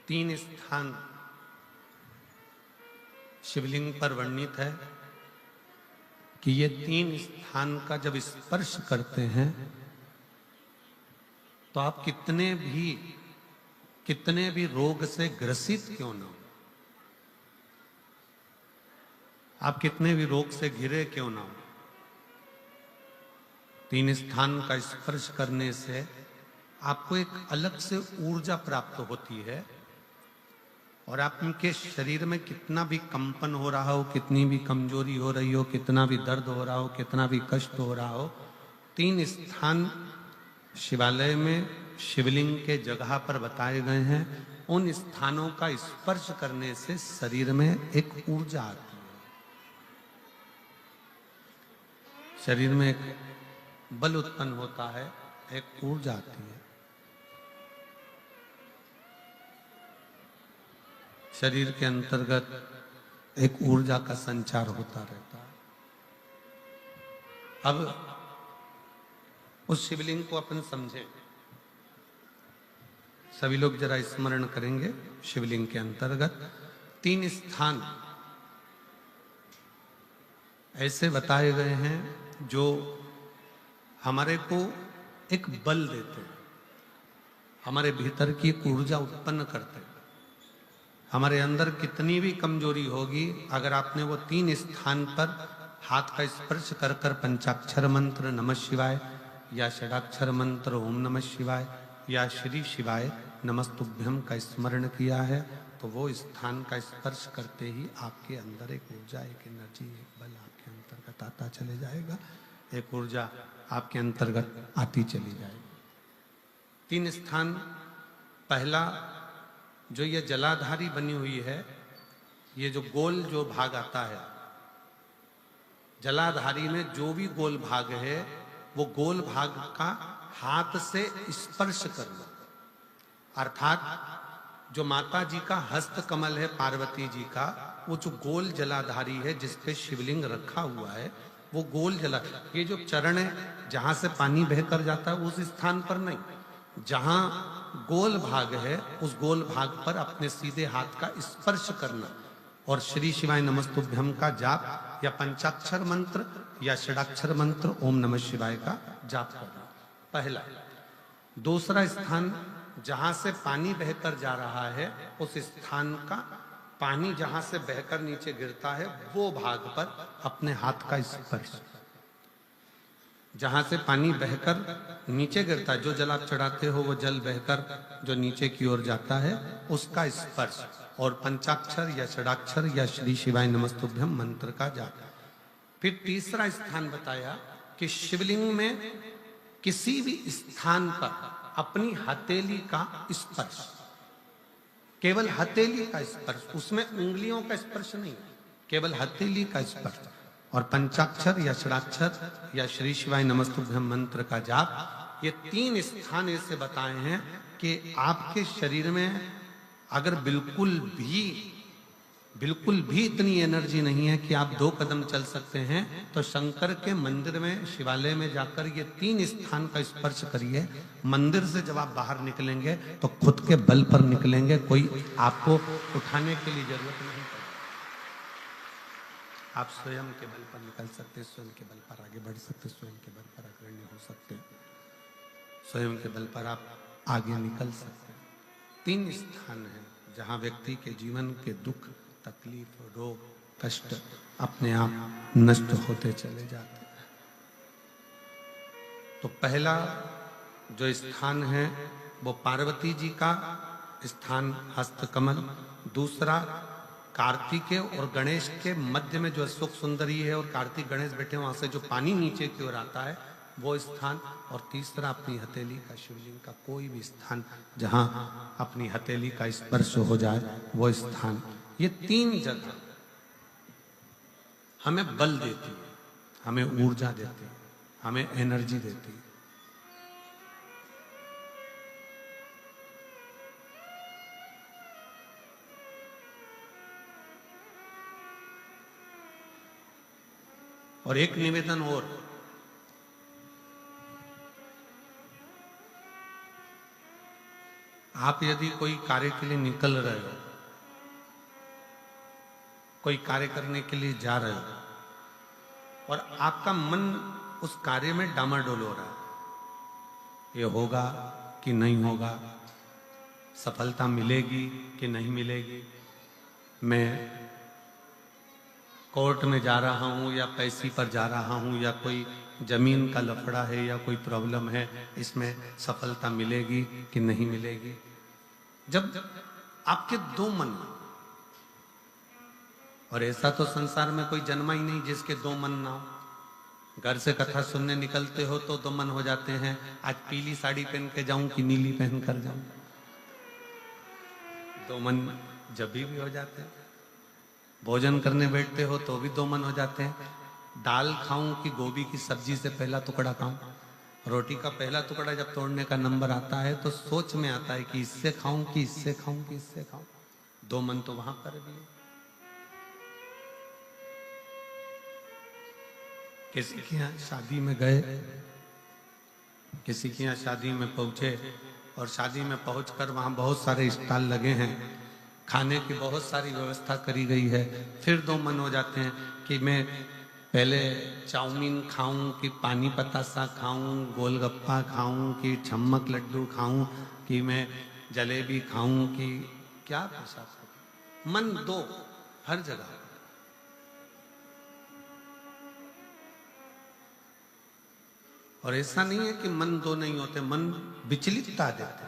तीन स्थान शिवलिंग पर वर्णित है कि ये तीन स्थान का जब स्पर्श करते हैं तो आप कितने भी रोग से ग्रसित क्यों ना हो, आप कितने भी रोग से घिरे क्यों ना हो, तीन स्थान का स्पर्श करने से आपको एक अलग से ऊर्जा प्राप्त होती है। और आपके शरीर में कितना भी कंपन हो रहा हो, कितनी भी कमजोरी हो रही हो, कितना भी दर्द हो रहा हो, कितना भी कष्ट हो रहा हो, तीन स्थान शिवालय में शिवलिंग के जगह पर बताए गए हैं। उन स्थानों का स्पर्श करने से शरीर में एक ऊर्जा आती है, शरीर में एक बल उत्पन्न होता है, एक ऊर्जा आती है, शरीर के अंतर्गत एक ऊर्जा का संचार होता रहता है। अब उस शिवलिंग को अपन समझें, सभी लोग जरा स्मरण करेंगे। शिवलिंग के अंतर्गत तीन स्थान ऐसे बताए गए हैं जो हमारे को एक बल देते हैं, हमारे भीतर की ऊर्जा उत्पन्न करते हैं। हमारे अंदर कितनी भी कमजोरी होगी, अगर आपने वो तीन स्थान पर हाथ का स्पर्श कर कर पंचाक्षर मंत्र नमः शिवाय या षडाक्षर मंत्र ओम नमः शिवाय या श्री शिवाय नमस्तुभ्यम का स्मरण किया है, तो वो स्थान का स्पर्श करते ही आपके अंदर एक ऊर्जा, एक एनर्जी, एक बल आपके अंतर्गत आता चले जाएगा, एक ऊर्जा आपके अंतर्गत आती चली जाएगी। तीन स्थान, पहला जो ये जलाधारी बनी हुई है, ये जो गोल जो भाग आता है, जलाधारी में जो भी गोल भाग है वो गोल भाग का हाथ से स्पर्श करना, अर्थात जो माता जी का हस्त कमल है पार्वती जी का, वो जो गोल जलाधारी है जिस पे शिवलिंग रखा हुआ है, वो गोल जला, ये जो चरण है जहां से पानी बहकर जाता है उस स्थान पर नहीं, जहां गोल भाग है उस गोल भाग पर अपने सीधे हाथ का स्पर्श करना और श्री शिवाय नमस्तुभ्यम का जाप या पंचाक्षर मंत्र या षडाक्षर मंत्र ओम नमः शिवाय का जाप करना, पहला। दूसरा स्थान, जहां से पानी बहकर जा रहा है उस स्थान का पानी जहां से बहकर नीचे गिरता है वो भाग पर अपने हाथ का स्पर्श, जहां से पानी बहकर नीचे गिरता है, जो जल आप चढ़ाते हो वो जल बहकर जो नीचे की ओर जाता है उसका स्पर्श, और पंचाक्षर या षडाक्षर या श्री शिवाय नमस्तुभ्यम मंत्र का जाप। फिर तीसरा स्थान बताया कि शिवलिंग में किसी भी स्थान पर अपनी हथेली का स्पर्श, केवल हथेली का स्पर्श, उसमें उंगलियों का स्पर्श नहीं, केवल हथेली का स्पर्श, और पंचाक्षर या षडाक्षर या श्री शिवाय नमस्तुभ्यम मंत्र का जाप। ये तीन स्थान ऐसे बताए हैं कि आपके शरीर में अगर बिल्कुल भी इतनी एनर्जी नहीं है कि आप 2 कदम चल सकते हैं, तो शंकर के मंदिर में, शिवालय में जाकर ये तीन स्थान का स्पर्श करिए। मंदिर से जब आप बाहर निकलेंगे तो खुद के बल पर निकलेंगे, कोई आपको उठाने के लिए जरूरत नहीं पड़ेगी, आप स्वयं के बल पर निकल सकते, स्वयं के बल पर आगे बढ़ सकते, स्वयं के बल पर अग्रणी हो सकते, स्वयं के बल पर आप आगे निकल सकते हैं। तीन स्थान हैं जहां व्यक्ति के जीवन के दुख, तकलीफ, रोग, कष्ट अपने आप नष्ट होते चले जाते हैं। तो पहला जो स्थान है वो पार्वती जी का स्थान हस्तकमल, दूसरा कार्तिकेय और गणेश के मध्य में जो अशोक सुंदरी है और कार्तिक गणेश बैठे वहां से जो पानी नीचे की ओर आता है वो स्थान, और तीसरा अपनी हथेली का, शिवलिंग का कोई भी स्थान जहां अपनी हथेली का स्पर्श हो जाए वो स्थान। ये तीन जगह हमें बल देती है, हमें ऊर्जा देती है, हमें एनर्जी देती है। और एक निवेदन और, आप यदि कोई कार्य के लिए निकल रहे हो, कोई कार्य करने के लिए जा रहे हो और आपका मन उस कार्य में डामाडोल हो रहा है, ये होगा कि नहीं होगा, सफलता मिलेगी कि नहीं मिलेगी, मैं कोर्ट में जा रहा हूं या पैसे पर जा रहा हूं या कोई जमीन का लफड़ा है या कोई प्रॉब्लम है, इसमें सफलता मिलेगी कि नहीं मिलेगी। जब आपके दो मन, और ऐसा तो संसार में कोई जन्मा ही नहीं जिसके दो मन ना हो। घर से कथा सुनने निकलते हो तो दो मन हो जाते हैं, आज पीली साड़ी पहन के जाऊं कि नीली पहन कर जाऊं, दो मन जब भी हो जाते हैं। भोजन करने बैठते हो तो भी दो मन हो जाते हैं, दाल खाऊं कि गोभी की सब्जी से पहला टुकड़ा खाऊं। रोटी का पहला टुकड़ा जब तोड़ने का नंबर आता है तो सोच में आता है कि इससे खाऊं कि इससे खाऊं कि इससे खाऊं। दो मन तो वहां पर भी है। किसी के यहाँ शादी में गए, किसी के यहाँ शादी में पहुंचे और शादी में पहुंचकर वहां बहुत सारे स्टॉल लगे हैं, खाने की बहुत सारी व्यवस्था करी गई है। फिर दो मन हो जाते हैं कि मैं पहले चाउमीन खाऊं कि पानी पतासा खाऊं, गोलगप्पा खाऊं कि छम्मक लड्डू खाऊं कि मैं जलेबी खाऊं कि क्या प्रसाद। मन दो हर जगह। और ऐसा नहीं है कि मन दो नहीं होते, मन विचलितता देते।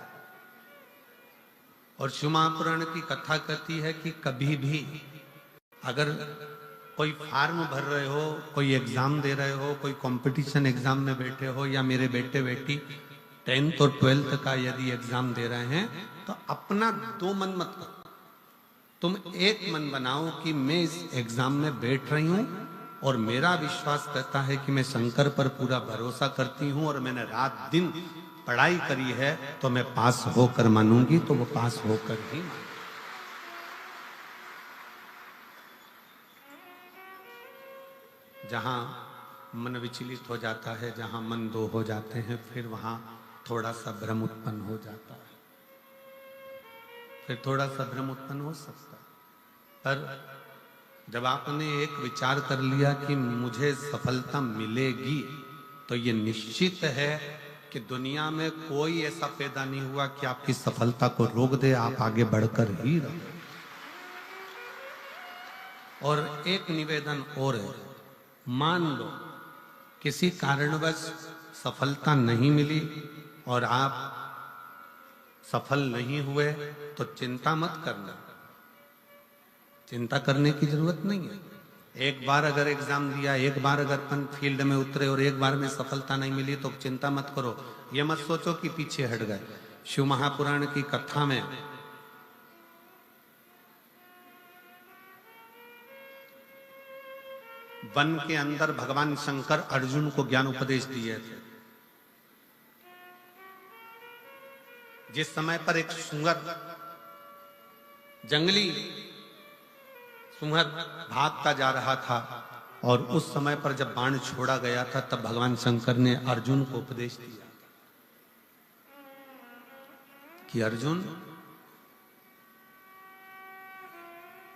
और शिव महापुराण की कथा कहती है कि कभी भी अगर कोई फार्म भर रहे हो, कोई एग्जाम दे रहे हो, कोई कंपटीशन एग्जाम में बैठे हो, या मेरे बेटे बेटी 10th और 12th का यदि एग्जाम दे रहे हैं, तो अपना दो मन मत करो, तुम एक मन बनाओ कि मैं इस एग्जाम में बैठ रही हूं और मेरा विश्वास कहता है कि मैं शंकर पर पूरा भरोसा करती हूं और मैंने रात दिन पढ़ाई करी है तो मैं पास होकर मानूंगी, तो वो पास होकर ही मानूंगी। जहां मन विचलित हो जाता है, जहां मन दो हो जाते हैं, फिर वहां थोड़ा सा भ्रम उत्पन्न हो जाता है, फिर थोड़ा सा भ्रम उत्पन्न हो सकता है। पर जब आपने एक विचार कर लिया कि मुझे सफलता मिलेगी, तो ये निश्चित है कि दुनिया में कोई ऐसा पैदा नहीं हुआ कि आपकी सफलता को रोक दे, आप आगे बढ़कर ही रहो। और एक निवेदन और है, मान लो किसी कारणवश सफलता नहीं मिली और आप सफल नहीं हुए, तो चिंता मत करना, चिंता करने की जरूरत नहीं है। एक बार अगर एग्जाम दिया, एक बार अगर अपन फील्ड में उतरे और एक बार में सफलता नहीं मिली तो चिंता मत करो। ये मत सोचो कि पीछे हट गए। शिव महापुराण की कथा में वन के अंदर भगवान शंकर अर्जुन को ज्ञान उपदेश दिए थे। जिस समय पर एक सुंगर, जंगली सुंगर भागता जा रहा था, और उस समय पर जब बाण छोड़ा गया था, तब भगवान शंकर ने अर्जुन को उपदेश दिया कि अर्जुन,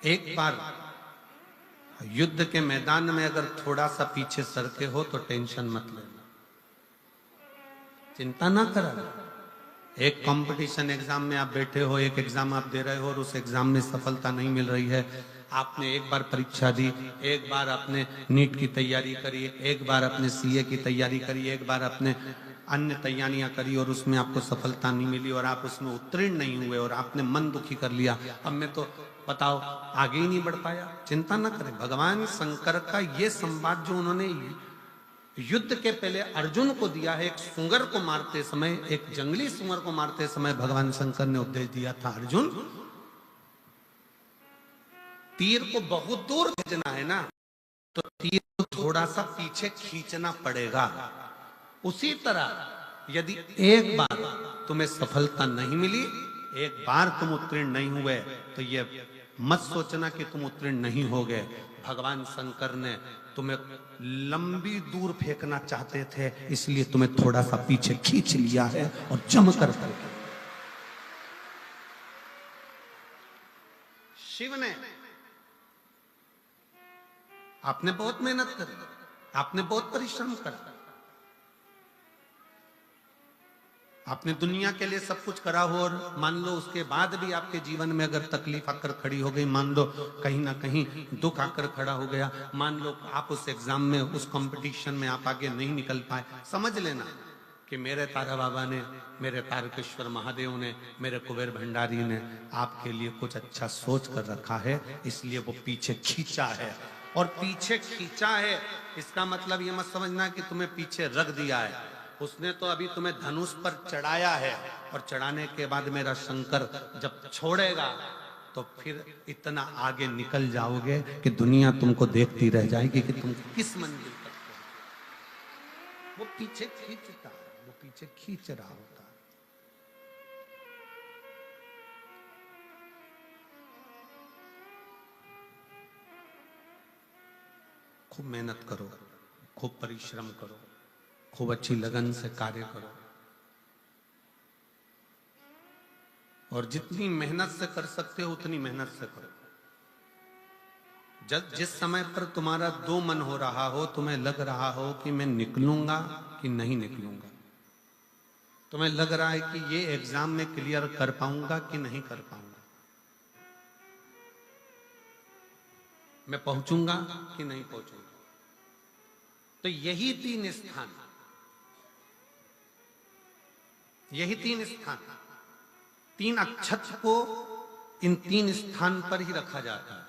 एक बार युद्ध के मैदान में अगर थोड़ा सा पीछे सरके हो तो टेंशन मत लेना, चिंता ना करा। एक कंपटीशन एग्जाम में आप बैठे हो, एक एग्जाम आप दे रहे हो और उस एग्जाम में सफलता नहीं मिल रही है। आपने एक बार परीक्षा दी, एक बार आपने नीट की तैयारी करी, एक बार आपने सीए की तैयारी करी, एक बार आपने अन्य तैयारियां करी और उसमें आपको सफलता नहीं मिली और आप उसमें उत्तीर्ण नहीं हुए और आपने मन दुखी कर लिया। अब मैं तो बताओ आगे ही नहीं बढ़ पाया। चिंता न करें। भगवान शंकर का ये संवाद जो उन्होंने युद्ध के पहले अर्जुन को दिया है, एक सुंगर को मारते समय, एक जंगली सुंगर को मारते समय भगवान शंकर ने उपदेश दिया था, अर्जुन तीर को बहुत दूर भेजना है ना, तो तीर को थोड़ा सा पीछे खींचना पड़ेगा। उसी तरह यदि एक बार तुम्हें सफलता नहीं मिली, एक बार तुम उत्तीर्ण नहीं हुए, तो ये मत सोचना कि तुम उत्तीर्ण नहीं हो गए। भगवान शंकर ने तुम्हें लंबी दूर फेंकना चाहते थे, इसलिए तुम्हें थोड़ा सा पीछे खींच लिया है और जम कर शिव ने। आपने बहुत मेहनत करी, आपने बहुत परिश्रम करा, आपने दुनिया के लिए सब कुछ करा हो, और मान लो उसके बाद भी आपके जीवन में अगर तकलीफ आकर खड़ी हो गई, मान लो कहीं ना कहीं दुख आकर खड़ा हो गया, मान लो आप उस एग्जाम में, उस कंपटीशन में आप आगे नहीं निकल पाए, समझ लेना कि मेरे तारा बाबा ने, मेरे तारकेश्वर महादेव ने, मेरे कुबेर भंडारी ने आपके लिए कुछ अच्छा सोच कर रखा है, इसलिए वो पीछे खींचा है। और पीछे खींचा है इसका मतलब ये मत समझना कि तुम्हें पीछे रख दिया है। उसने तो अभी तुम्हें धनुष पर चढ़ाया है, और चढ़ाने के बाद मेरा शंकर जब छोड़ेगा तो फिर इतना आगे निकल जाओगे कि दुनिया तुमको देखती रह जाएगी कि तुम किस मंजिल तक पहुंचे। वो पीछे खींचता है, वो पीछे खींच रहा होता है। खूब मेहनत करो, खूब परिश्रम करो, खूब अच्छी लगन से कार्य करो, और जितनी मेहनत से कर सकते हो उतनी मेहनत से करो। जब जिस समय पर तुम्हारा दो मन हो रहा हो, तुम्हें लग रहा हो कि मैं निकलूंगा कि नहीं निकलूंगा, तुम्हें लग रहा है कि ये एग्जाम में क्लियर कर पाऊंगा कि नहीं कर पाऊंगा, मैं पहुंचूंगा कि नहीं पहुंचूंगा, तो यही तीन स्थान, यही तीन स्थान, तीन अक्षत को इन तीन स्थान पर ही रखा जाता है।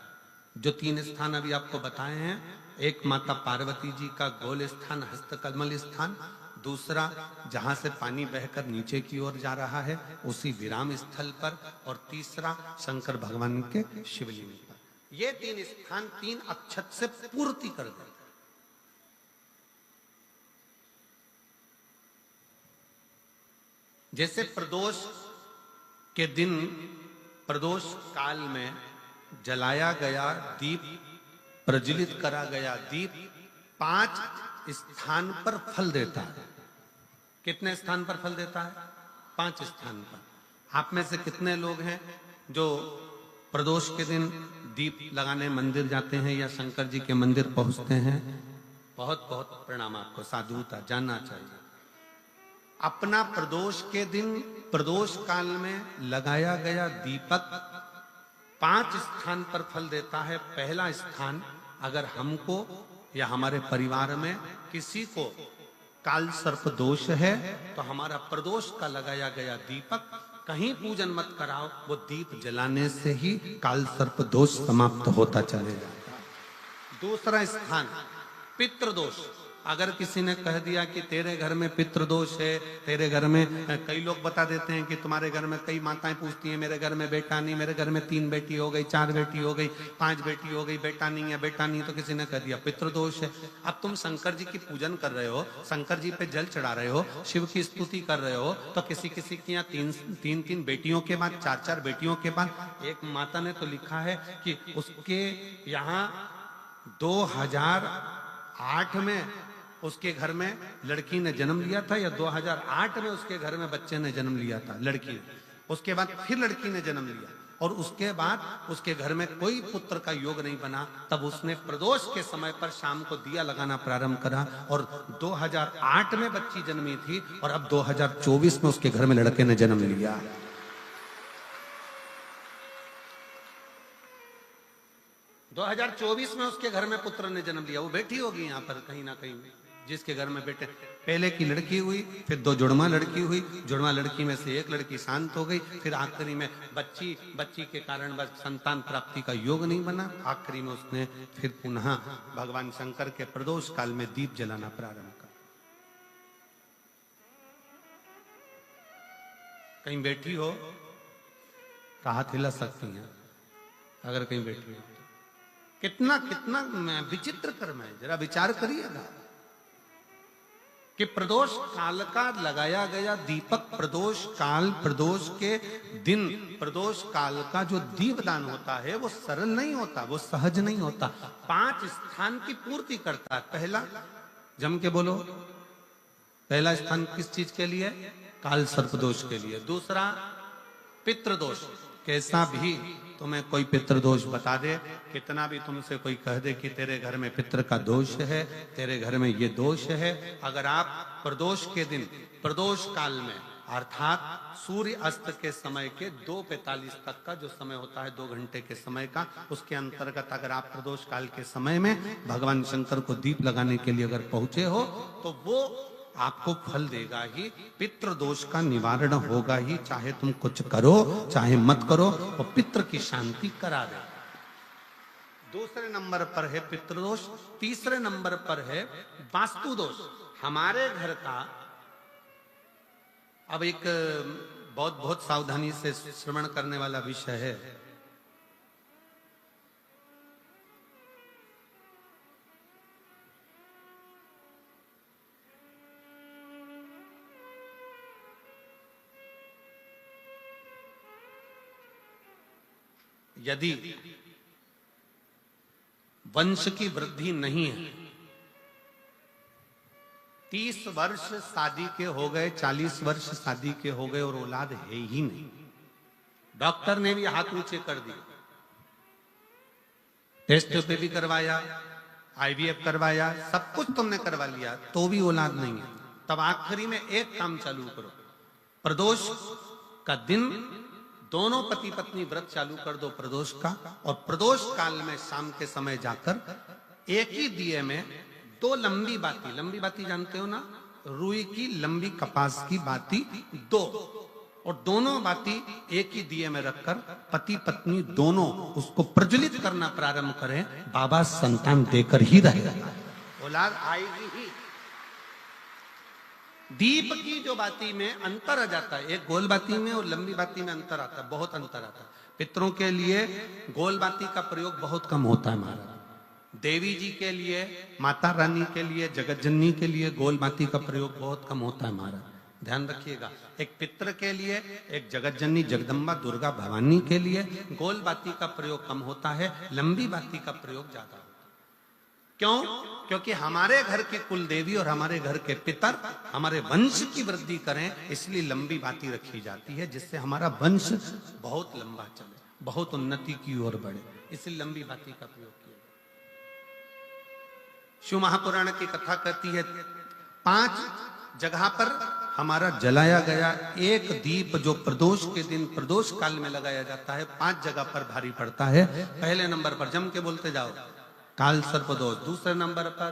जो तीन स्थान अभी आपको बताए हैं, एक माता पार्वती जी का गोल स्थान, हस्तकमल स्थान, दूसरा जहां से पानी बहकर नीचे की ओर जा रहा है उसी विराम स्थल पर, और तीसरा शंकर भगवान के शिवलिंग पर। ये तीन स्थान तीन अक्षत से पूर्ति कर गए। जैसे प्रदोष के दिन, प्रदोष काल में जलाया गया दीप, प्रज्वलित करा गया दीप 5 स्थान पर फल देता है। कितने स्थान पर फल देता है? 5 स्थान पर। आप में से कितने लोग हैं जो प्रदोष के दिन दीप लगाने मंदिर जाते हैं या शंकर जी के मंदिर पहुंचते हैं? बहुत बहुत प्रणाम आपको, साधुता जानना चाहिए। अपना प्रदोष के दिन, प्रदोष काल में लगाया गया दीपक 5 स्थान पर फल देता है। पहला स्थान, अगर हमको या हमारे परिवार में किसी को काल सर्प दोष है तो हमारा प्रदोष का लगाया गया दीपक कहीं पूजन मत कराओ, वो दीप जलाने से ही काल सर्प दोष समाप्त होता चले जाता है। दूसरा स्थान, पितृदोष। अगर किसी ने कह दिया कि तेरे घर में पितृदोष है, तेरे घर में, कई लोग बता देते हैं कि तुम्हारे घर में, कई माताएं पूछती हैं मेरे घर में बेटा नहीं, मेरे घर में 3 बेटी हो गई, 4 बेटी हो गई, 5 बेटी हो गई, बेटा नहीं है, बेटा नहीं, तो किसी ने कह दिया पितृदोष है। अब तुम शंकर जी की पूजन कर रहे हो, शंकर जी पे जल चढ़ा रहे हो, शिव की स्तुति कर रहे हो, तो किसी किसी की यहाँ 3 बेटियों के बाद, 4 बेटियों के बाद, एक माता ने तो लिखा है कि उसके यहाँ 2008 में उसके घर में लड़की ने जन्म लिया था, या 2008 में उसके घर में बच्चे ने जन्म लिया था, लड़की ने। उसके बाद फिर लड़की ने जन्म लिया, और उसके बाद उसके घर में कोई पुत्र का योग नहीं बना। तब उसने प्रदोष के समय पर शाम को दिया लगाना प्रारंभ करा, और 2008 में बच्ची जन्मी थी, और अब 2024 में उसके घर में लड़के ने जन्म लिया। दो 2024 में उसके घर में पुत्र ने जन्म लिया। वो बेटी होगी यहाँ पर कहीं ना कहीं, जिसके घर में बेटे। पहले की लड़की हुई, फिर 2 जुड़वा लड़की हुई, जुड़वा लड़की में से एक लड़की शांत हो गई, फिर आखिरी में बच्ची के कारण बस संतान प्राप्ति का योग नहीं बना। आखिरी में उसने फिर पुनः भगवान शंकर के प्रदोष काल में दीप जलाना प्रारंभ कर। कहीं बैठी हो तो हाथ हिला सकती हैं, अगर कहीं बैठी हो। कितना कितना विचित्र कर्म है, जरा विचार करिएगा कि प्रदोष काल का लगाया गया दीपक, प्रदोष काल, प्रदोष के दिन, प्रदोष काल का जो दीपदान होता है वो सरल नहीं होता, वो सहज नहीं होता। 5 स्थान की पूर्ति करता है। पहला, जम के बोलो, पहला स्थान किस चीज के लिए? काल सर्प दोष के लिए। दूसरा, पितृदोष। कैसा भी तुम्हें कोई पितृदोष बता दे, कितना भी तुमसे कोई कह दे कि तेरे घर में पितृ का दोष है, तेरे घर में ये दोष है, अगर आप प्रदोष के दिन, प्रदोष काल में अर्थात सूर्य अस्त के समय के 2:45 तक का जो समय होता है, 2 घंटे के समय का, उसके अंतर्गत अगर आप प्रदोष काल के समय में भगवान शंकर को दीप लगाने के लिए अगर पहुंचे हो तो वो आपको फल देगा ही, पितृदोष का निवारण होगा ही, चाहे तुम कुछ करो चाहे मत करो, और पितृ की शांति करा दे। दूसरे नंबर पर है पितृदोष, तीसरे नंबर पर है वास्तु दोष। हमारे घर का अब एक बहुत सावधानी से श्रवण करने वाला विषय है। यदि वंश की वृद्धि नहीं है, 30 वर्ष शादी के हो गए, 40 वर्ष शादी के हो गए और औलाद है ही नहीं, डॉक्टर ने भी हाथ ऊंचे कर दिए, टेस्ट पे भी करवाया, आईवीएफ करवाया, सब कुछ तुमने करवा लिया, तो भी औलाद नहीं है, तब आखिरी में एक काम चालू करो, प्रदोष का दिन दोनों पति पत्नी व्रत चालू कर दो प्रदोष का, और प्रदोष काल में शाम के समय जाकर एक ही दिए में 2 लंबी बाती जानते हो ना, रुई की लंबी कपास की बाती 2, और दोनों बाती एक ही दिए में रखकर पति पत्नी दोनों उसको प्रज्वलित करना प्रारंभ करें, बाबा संतान देकर ही रहेगा, औलाद आएगी ही। दीप की जो बाती में अंतर आ जाता है, एक गोल बाती में और लंबी बाती में अंतर आता है, बहुत अंतर आता है। पितरों के लिए गोल बाती का प्रयोग बहुत कम होता है महाराज, देवी जी के लिए, माता रानी के लिए, जगत जननी के लिए गोल बाती का प्रयोग बहुत कम होता है महाराज, ध्यान रखिएगा। एक पितृ के लिए, एक जगत जननी जगदम्बा दुर्गा भवानी के लिए गोल बाती का प्रयोग कम होता है, लंबी बाती का प्रयोग ज्यादा होता है। क्यों? क्योंकि हमारे घर की कुल देवी और हमारे घर के पितर हमारे वंश की वृद्धि करें, इसलिए लंबी बाती रखी जाती है, जिससे हमारा वंश बहुत लंबा चले, बहुत उन्नति की ओर बढ़े, इसलिए लंबी बाती का प्रयोग किया। शिव महापुराण की कथा कहती है 5 जगह पर हमारा जलाया गया एक दीप जो प्रदोष के दिन प्रदोष काल में लगाया जाता है, 5 जगह पर भारी पड़ता है। पहले नंबर पर जम के बोलते जाओ, काल सर्प दोष, दूसरे नंबर पर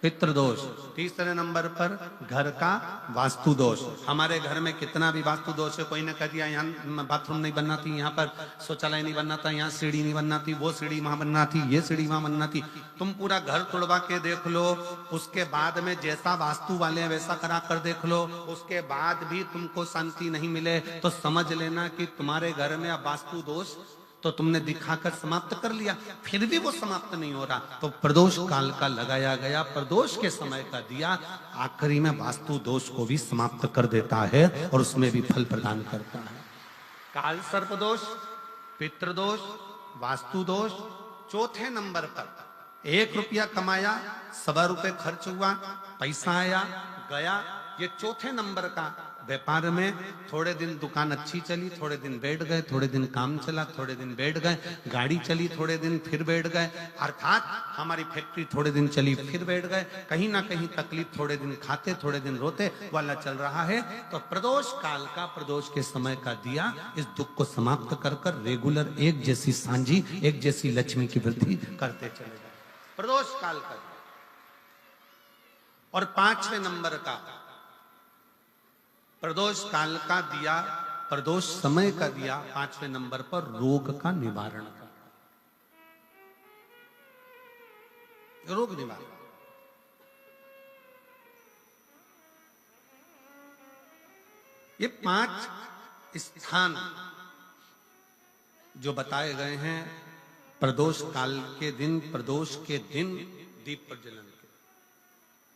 पितृदोष, तीसरे नंबर पर घर का वास्तु दोष। हमारे घर में कितना भी वास्तु दोष है, कोई ने कह दिया यहाँ बाथरूम नहीं बनना थी, यहाँ पर शौचालय नहीं बनना था, यहाँ सीढ़ी नहीं बनना थी, वो सीढ़ी वहां बनना थी, ये सीढ़ी वहां बनना थी, तुम पूरा घर तोड़वा के देख लो, उसके बाद में जैसा वास्तु वाले हैं वैसा करा कर देख लो, उसके बाद भी तुमको शांति नहीं मिले तो समझ लेना कि तुम्हारे घर में अब वास्तु दोष तो तुमने दिखाकर समाप्त कर लिया, फिर भी वो समाप्त नहीं हो रहा, तो प्रदोष काल का लगाया गया प्रदोष के समय का दिया आखिरी में वास्तु दोष को भी समाप्त कर देता है और उसमें भी फल प्रदान करता है। काल सर्प दोष, पितृदोष, वास्तु दोष। चौथे नंबर पर 1 रुपया कमाया, 1.25 रुपये खर्च हुआ, पैसा आया गया, ये चौथे नंबर का। व्यापार में थोड़े दिन दुकान अच्छी चली, थोड़े दिन बैठ गए, थोड़े दिन काम चला, थोड़े दिन बैठ गए, गाड़ी चली थोड़े दिन फिर बैठ गए, अर्थात हमारी फैक्ट्री थोड़े दिन चली फिर बैठ गए, कहीं ना कहीं तकलीफ, थोड़े दिन खाते थोड़े दिन रोते वाला चल रहा है। तो प्रदोष काल का, प्रदोष के समय का दिया इस दुख को समाप्त कर कर रेगुलर एक जैसी सांझी, एक जैसी लक्ष्मी की वृद्धि करते चले गए, प्रदोष काल का। और 5वें नंबर का प्रदोष काल का दिया, प्रदोष समय का दिया 5वें नंबर पर रोग का निवारण का, रोग निवारण। ये 5 स्थान जो बताए गए हैं प्रदोष काल के दिन, प्रदोष के दिन दीप प्रज्वलन के।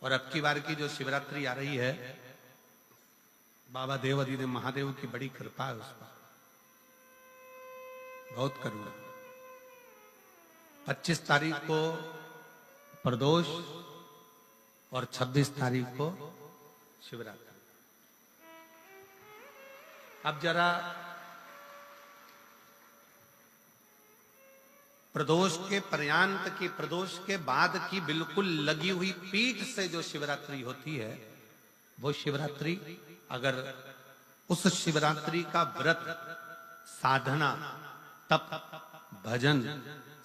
और अब की बार की जो शिवरात्रि आ रही है, बाबा देवाधिदेव महादेव की बड़ी कृपा है उस पर, बहुत करुणा। 25 तारीख को प्रदोष और 26 तारीख को शिवरात्रि। अब जरा प्रदोष के पर्यांत की, प्रदोष के बाद की बिल्कुल लगी हुई पीठ से जो शिवरात्रि होती है, वो शिवरात्रि अगर उस शिवरात्रि का व्रत, साधना, तप, भजन,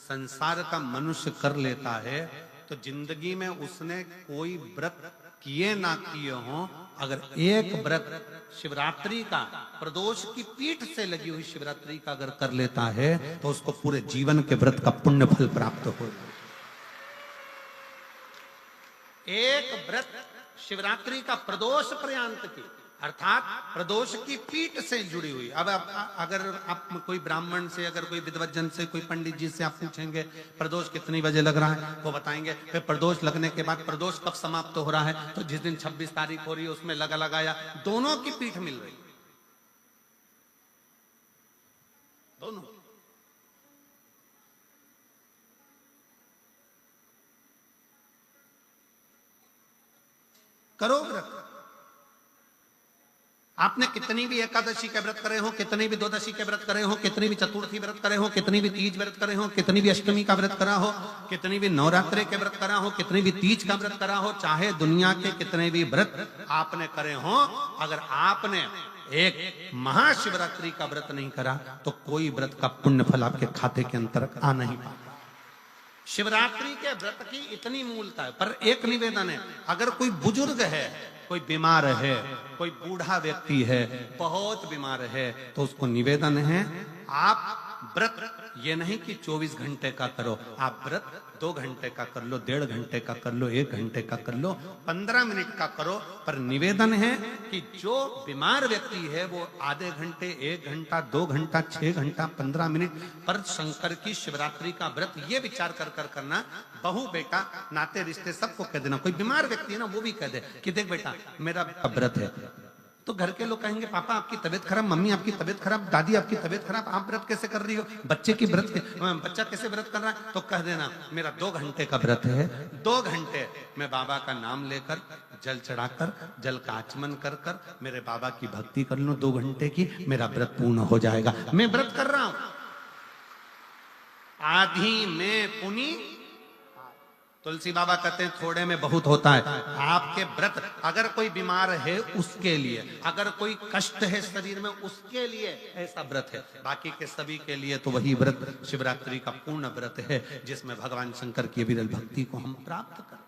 संसार का मनुष्य कर लेता है तो जिंदगी में उसने कोई व्रत किए ना किए हो, अगर एक व्रत शिवरात्रि का, प्रदोष की पीठ से लगी हुई शिवरात्रि का अगर कर लेता है तो उसको पूरे जीवन के व्रत का पुण्य फल प्राप्त हो। एक व्रत शिवरात्रि का प्रदोष पर्यंत की, अर्थात प्रदोष की पीठ से जुड़ी हुई। अब अगर आप कोई ब्राह्मण से, अगर कोई विद्वज्जन से, कोई पंडित जी से आप पूछेंगे प्रदोष कितनी बजे लग रहा है, वो बताएंगे। फिर प्रदोष लगने के बाद प्रदोष कब समाप्त हो रहा है, तो जिस दिन 26 तारीख हो रही है उसमें लगा लगाया, दोनों की पीठ मिल रही, दोनों। करो व्रत। आपने कितनी भी एकादशी के व्रत करे हो, कितनी भी द्वादशी के व्रत करे हो, कितनी भी चतुर्थी व्रत करे हो, कितनी भी तीज व्रत करे हो, कितनी भी अष्टमी का व्रत करा हो, कितनी भी नवरात्रे के व्रत करा हो, कितनी भी तीज का व्रत करा हो, चाहे दुनिया के कितने भी व्रत आपने करे हो, अगर आपने एक महाशिवरात्रि का व्रत नहीं करा तो कोई व्रत का पुण्य फल आपके खाते के अंतर आ नहीं पाता। शिवरात्रि के व्रत की इतनी मूलता है। पर एक निवेदन है, अगर कोई बुजुर्ग है, कोई बीमार है, कोई बूढ़ा व्यक्ति है, बहुत बीमार है, तो उसको निवेदन है आप व्रत ये नहीं कि 24 घंटे का करो, आप व्रत 2 घंटे का कर लो, 1.5 घंटे का कर लो, 1 घंटे का कर लो, 15 मिनट का करो। पर निवेदन है कि जो बीमार व्यक्ति है वो आधे घंटे, 1 घंटा, 2 घंटा, 6 घंटा, 15 मिनट पर शंकर की शिवरात्रि का व्रत ये विचार कर करना, बहू बेटा नाते रिश्ते सबको कह देना। कोई बीमार व्यक्ति है ना, वो भी कह दे कि देख बेटा मेरा व्रत है, तो घर के लोग कहेंगे पापा आपकी तबीयत खराब, मम्मी आपकी तबीयत खराब, दादी आपकी तबीयत खराब, आप व्रत कैसे कर रही हो, बच्चे की व्रत, बच्चा कैसे व्रत कर रहा है, तो कह देना मेरा 2 घंटे का व्रत है, 2 घंटे मैं बाबा का नाम लेकर, जल चढ़ाकर, जल का आचमन कर कर मेरे बाबा की भक्ति कर लो 2 घंटे की, मेरा व्रत पूर्ण हो जाएगा। मैं व्रत कर रहा हूं, आधी में पुनी। तुलसी बाबा कहते हैं थोड़े में बहुत होता है। आपके व्रत अगर कोई बीमार है उसके लिए, अगर कोई कष्ट है शरीर में उसके लिए ऐसा व्रत है, बाकी के सभी के लिए तो वही व्रत शिवरात्रि का पूर्ण व्रत है जिसमें भगवान शंकर की विरल भक्ति को हम प्राप्त करें।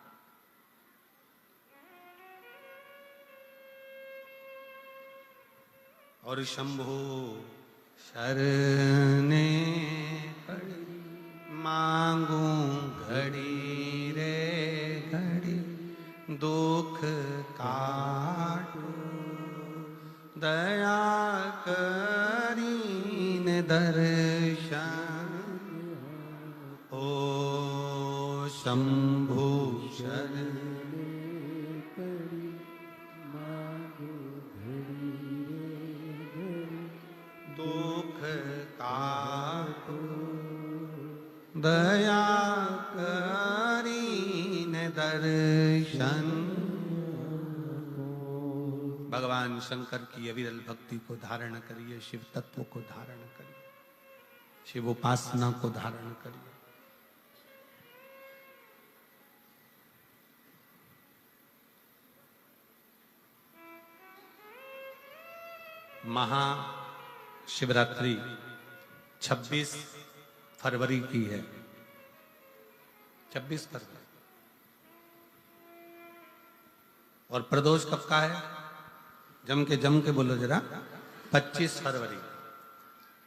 और शंभु शरणे पड़ी मांगू घड़ी रे घड़ी, दुख काटू दया करीन दर्शन, ओ शंभु शरणे पड़ी मांगू घड़ी रे घड़ी, दुख काटू दया करीन दर्शन। भगवान शंकर की अविरल भक्ति को धारण करिए, शिव तत्व को धारण करिए, शिव उपासना को धारण करिए। महाशिवरात्रि 26 फरवरी की है, 26 फरवरी। और प्रदोष कब का है, जम के बोलो जरा, 25 फरवरी।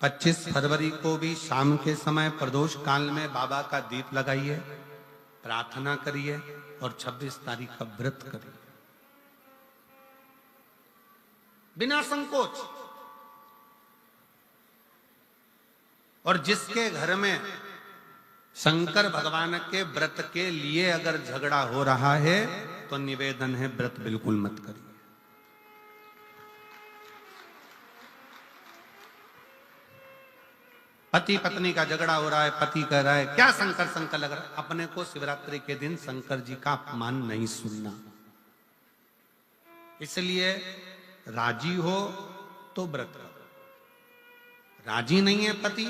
25 फरवरी को भी शाम के समय प्रदोष काल में बाबा का दीप लगाइए, प्रार्थना करिए और 26 तारीख का व्रत करिए बिना संकोच। और जिसके घर में शंकर भगवान के व्रत के लिए अगर झगड़ा हो रहा है तो निवेदन है व्रत बिल्कुल मत करिए। पति पत्नी का झगड़ा हो रहा है, पति कह रहा है क्या शंकर शंकर लग रहा है, अपने को शिवरात्रि के दिन शंकर जी का अपमान नहीं सुनना। इसलिए राजी हो तो व्रत करो, राजी नहीं है पति,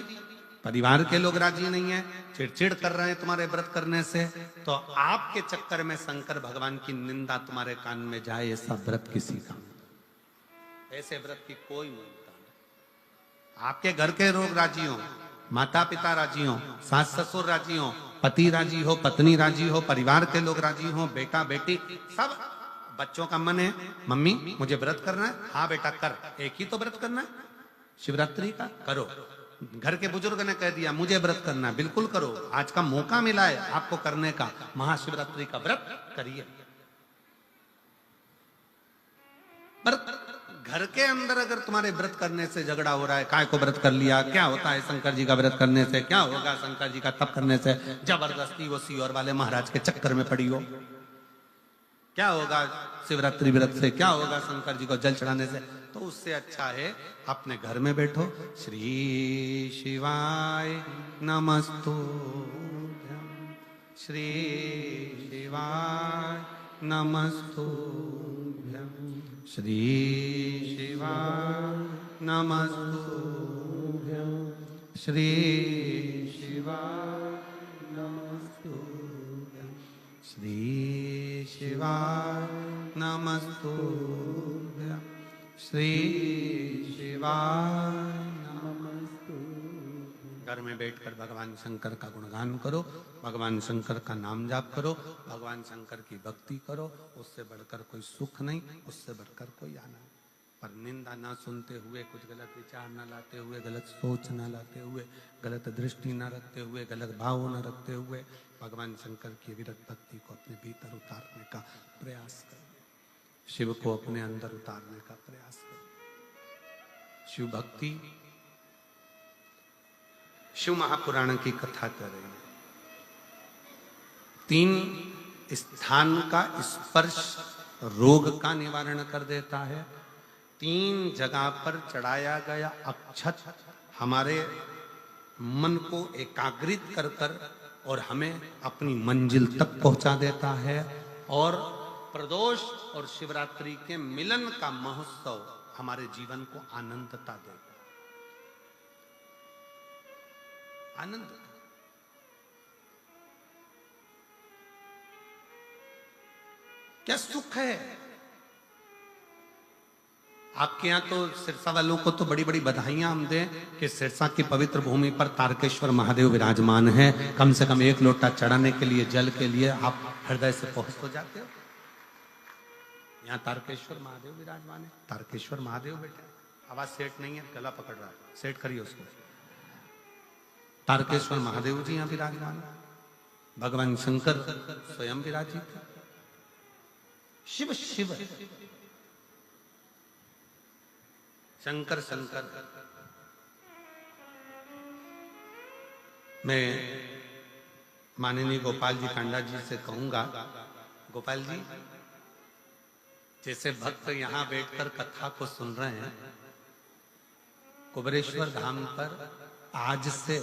परिवार के लोग राजी नहीं है, चिड़चिड़ कर रहे हैं तुम्हारे व्रत करने से, तो आपके चक्कर में शंकर भगवान की निंदा तुम्हारे कान में जाए, ऐसा व्रत किसी का, ऐसे व्रत की कोई मूलता नहीं। आपके घर के लोग राजी हो, माता पिता राजी हो, सास ससुर राजी हो, पति राजी हो, पत्नी राजी हो, परिवार के लोग राजी हो, बेटा बेटी सब, बच्चों का मन है मम्मी मुझे व्रत करना है, हाँ बेटा कर, एक ही तो व्रत करना है शिवरात्रि का, करो। घर के बुजुर्ग ने कह दिया मुझे व्रत करना है, बिल्कुल करो, आज का मौका मिला है आपको करने का, महाशिवरात्रि का व्रत करिए। पर घर के अंदर अगर तुम्हारे व्रत करने से झगड़ा हो रहा है, काय को व्रत कर लिया, क्या होता है शंकर जी का व्रत करने से, क्या होगा शंकर जी का तप करने से, जबरदस्ती वो सीओर वाले महाराज के चक्कर में पड़ी हो, क्या होगा शिवरात्रि व्रत से, क्या होगा शंकर जी को जल चढ़ाने से, तो उससे अच्छा है अपने घर में बैठो, श्री शिवाय नमस्तुभ्यं, श्री शिवाय नमस्तुभ्यं, श्री शिवाय नमस्तुभ्यं, श्री शिवाय नमस्तुभ्यं, श्री शिवाय नमस्तुभ्यं, श्री शिवाय नमस्तुभ्यं। घर में बैठकर भगवान शंकर का गुणगान करो, भगवान शंकर का नाम जाप करो, भगवान शंकर की भक्ति करो, उससे बढ़कर कोई सुख नहीं, उससे बढ़कर कोई आनंद। पर निंदा ना सुनते हुए, कुछ गलत विचार ना लाते हुए, गलत सोच ना लाते हुए, गलत दृष्टि ना रखते हुए, गलत भाव ना रखते हुए भगवान शंकर की विरत भक्ति को अपने भीतर उतारने का प्रयास करो, शिव को अपने अंदर उतारने का प्रयास करो। शिव भक्ति, शिव महापुराण की कथा कर रहे हैं। 3 स्थान का स्पर्श रोग का निवारण कर देता है। 3 जगह पर चढ़ाया गया अक्षत हमारे मन को एकाग्रित कर कर और हमें अपनी मंजिल तक पहुंचा देता है। और प्रदोष और शिवरात्रि के मिलन का महोत्सव हमारे जीवन को आनंदता देगा, आनंद। क्या सुख है। आपके यहाँ तो सिरसा वालों को तो बड़ी बड़ी बधाइयां हम दें कि सिरसा की पवित्र भूमि पर तारकेश्वर महादेव विराजमान है। कम से कम 1 लोटा चढ़ाने के लिए, जल के लिए आप हृदय से पहुंच तो जाते हो। यहाँ तारकेश्वर महादेव विराजमान है। तारकेश्वर महादेव बेटे, आवाज सेट नहीं है, गला पकड़ रहा है, सेट करिए उसको। तारकेश्वर महादेव जी यहाँ विराजमान है। भगवान शंकर स्वयं विराजित है। शिव शिव शंकर शंकर। मैं माननीय गोपाल जी कांडा जी से कहूंगा, गोपाल जी जैसे भक्त यहाँ बैठकर कथा को सुन रहे हैं, कुबरेश्वर धाम पर आज से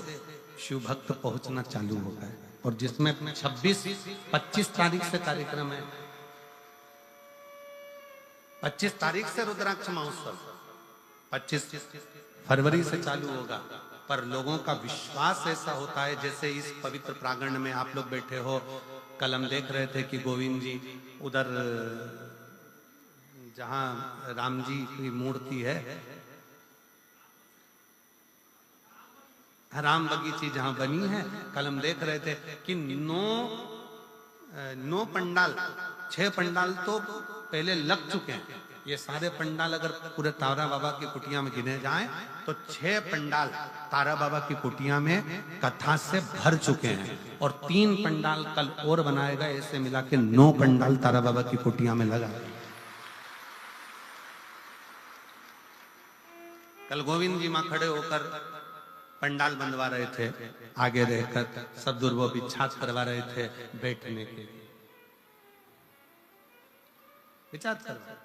शिव भक्त पहुंचना चालू हो गए, और जिसमें 26-25 तारीख से कार्यक्रम है। 25 तारीख से रुद्राक्ष महोत्सव, 25 फरवरी से चालू होगा। पर लोगों का विश्वास ऐसा होता है, जैसे इस पवित्र प्रांगण में आप लोग बैठे हो। कल हम देख रहे थे कि गोविंद जी उधर जहां राम जी की मूर्ति है, राम बगीची जहां बनी है, कल हम देख रहे थे कि 9 पंडाल, 6 पंडाल तो पहले लग चुके हैं। ये सारे पंडाल अगर पूरे तारा बाबा की कुटिया में गिने जाएं तो 6 पंडाल तारा बाबा की कुटिया में कथा से भर चुके हैं, और 3 पंडाल कल और बनाएगा। ऐसे मिला के 9 पंडाल तारा बाबा की कुटिया में लगा। कल गोविंद जी मां खड़े होकर पंडाल बनवा रहे थे, आगे रहकर सदगुर वो बिछात करवा रहे थे बैठने के लिए, बिछात करवा।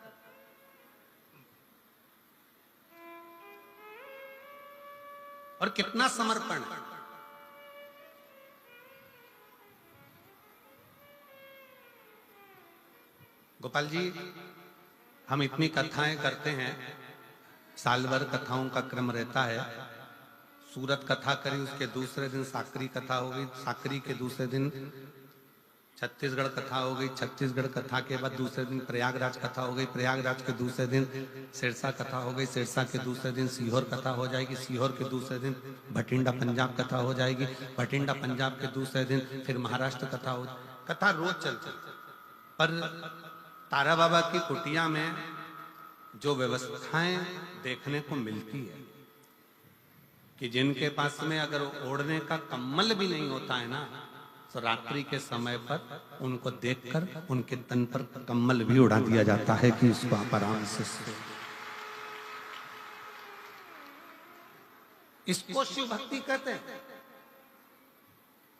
और कितना समर्पण। गोपाल जी, हम इतनी कथाएं करते हैं, साल भर कथाओं का क्रम रहता है, सूरत कथा करी, उसके दूसरे दिन साकरी कथा हो गई, साकरी के दूसरे दिन छत्तीसगढ़ कथा हो गई, छत्तीसगढ़ कथा के बाद दूसरे दिन प्रयागराज कथा हो गई, प्रयागराज के दूसरे दिन सिरसा कथा हो गई, सिरसा के दूसरे दिन सीहोर कथा हो जाएगी, सीहोर के दूसरे दिन भटिंडा पंजाब कथा हो जाएगी, भटिंडा पंजाब के दूसरे दिन फिर महाराष्ट्र कथा हो। कथा रोज चलती। पर तारा बाबा की कुटिया में जो व्यवस्थाएं देखने को मिलती है कि जिनके पास में अगर ओढ़ने का कम्बल भी नहीं होता है ना, तो रात्रि के समय पर उनको देखकर उनके तन पर कम्बल भी उड़ा दिया जाता है कि इसको आप आराम से सो। इसको शिव भक्ति कहते हैं।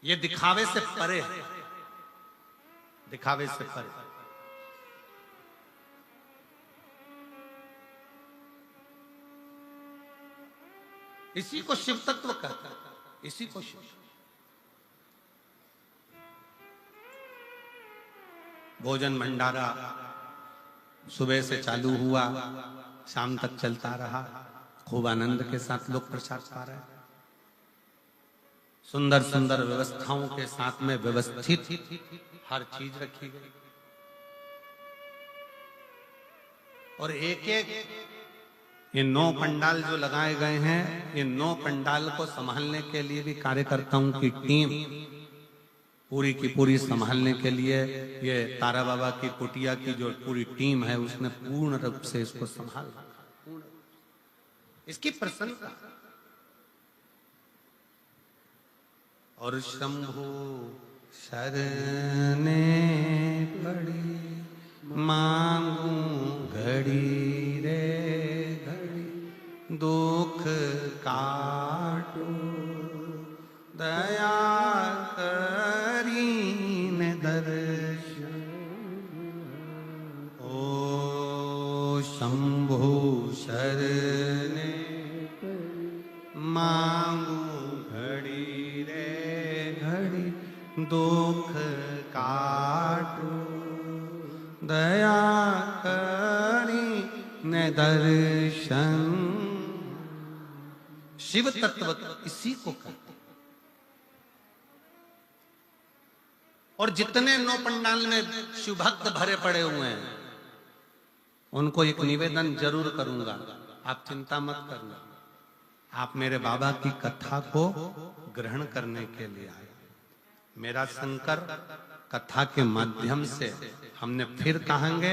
ये दिखावे से परे है, दिखावे से परे। इसी को शिव तत्व कहते हैं, इसी को शिव। भोजन भंडारा सुबह से चालू हुआ, शाम तक चलता रहा, खूब आनंद के साथ लोग प्रसाद पा रहे हैं। सुंदर सुंदर व्यवस्थाओं के साथ में व्यवस्थित हर चीज रखी गई। और एक एक ये 9 पंडाल जो लगाए गए हैं, ये 9 पंडाल को संभालने के लिए भी कार्यकर्ताओं की टीम पूरी की पूरी संभालने के लिए ये तारा बाबा की कुटिया की जो पूरी टीम है उसने पूर्ण रूप से इसको संभाला। इसकी प्रशंसा। और शंभु शरणे पड़ी मांगू घड़ी रे घड़ी, दुख काटो दया करीन दर्शन। ओ शंभु शरणे मांगू घड़ी रे घड़ी, दुख काटो दया करीन दर्शन। शिव तत्व इसी को कहते। और जितने 9 पंडाल में शिव भक्त भरे पड़े हुए हैं, उनको एक निवेदन जरूर करूंगा, आप चिंता मत करना। आप मेरे बाबा की कथा को ग्रहण करने के लिए आए। मेरा शंकर कथा के माध्यम से हमने फिर कहेंगे,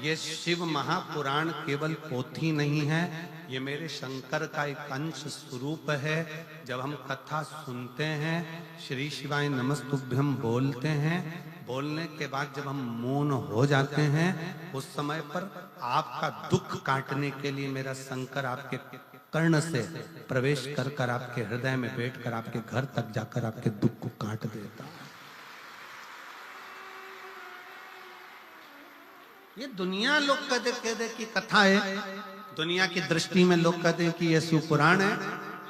ये शिव महापुराण केवल पोथी नहीं है, ये मेरे शंकर का एक अंश स्वरूप है। जब हम कथा सुनते हैं, श्री शिवाय नमस्तुभ्यम बोलते हैं, बोलने के बाद जब हम मौन हो जाते हैं, उस समय पर आपका दुख काटने के लिए मेरा शंकर आपके कर्ण से प्रवेश कर कर आपके हृदय में बैठकर आपके घर तक जाकर आपके दुख को काट देता है। ये दुनिया लोग कहते कि कथा है, दुनिया की दृष्टि में लोग कहते हैं कि ये शिव पुराण है।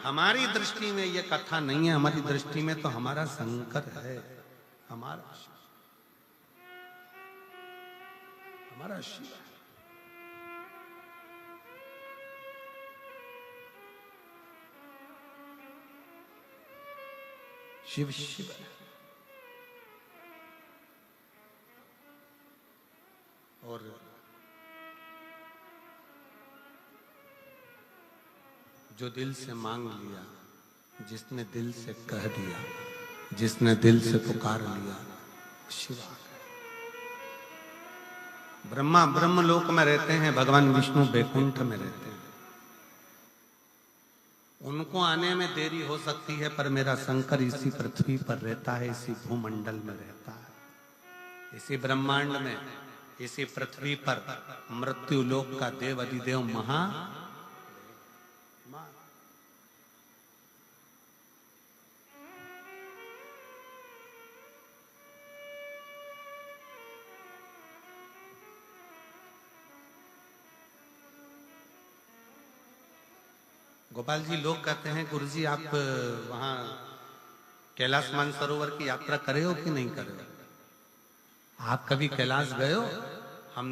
हमारी दृष्टि में ये कथा नहीं है, हमारी दृष्टि में तो हमारा शंकर है, हमारा शिव है। शिव शिव है। और जो दिल से मांग लिया, जिसने दिल से कह दिया, जिसने दिल से पुकार लिया, शिव आ गए। ब्रह्मा ब्रह्मलोक में रहते हैं, भगवान विष्णु बैकुंठ में रहते हैं। उनको आने में देरी हो सकती है, पर मेरा शंकर इसी पृथ्वी पर रहता है, इसी भूमंडल में रहता है, इसी ब्रह्मांड में, इसी पृथ्वी पर मृत्यु लोक का देव अधिदेव महा। गोपाल जी, लोग कहते हैं गुरुजी आप वहां कैलाश मानसरोवर की यात्रा करे हो कि नहीं करे हो? आप कभी कैलाश गए हो? हम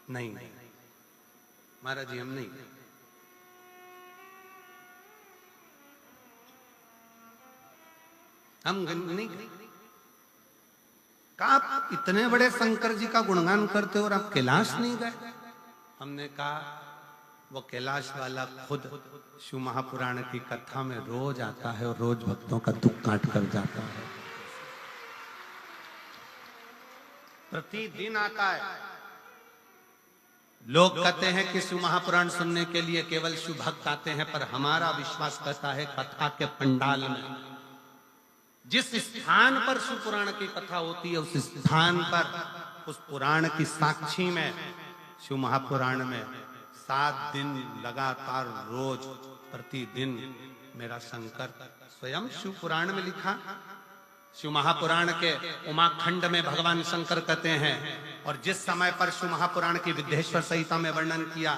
नहीं, महाराज जी हम नहीं। हम नहीं कहा आप इतने बड़े शंकर जी का गुणगान करते हो और आप कैलाश नहीं गए। हमने कहा वो कैलाश वाला खुद शिव महापुराण की कथा में रोज आता है और रोज भक्तों का दुख काट कर जाता है, प्रतिदिन आता है। लोग कहते हैं कि शिव महापुराण सुनने के लिए केवल शिव भक्त आते हैं, पर हमारा विश्वास कहता है कथा के पंडाल में जिस स्थान पर शिव पुराण की कथा होती है, उस स्थान पर उस पुराण की साक्षी में शिव महापुराण में 7 दिन लगातार रोज प्रतिदिन मेरा शंकर स्वयं शिव पुराण में लिखा। शिव महापुराण के उमाखंड में भगवान शंकर कहते हैं, और जिस समय पर शिव महापुराण की विद्येश्वर संहिता में वर्णन किया,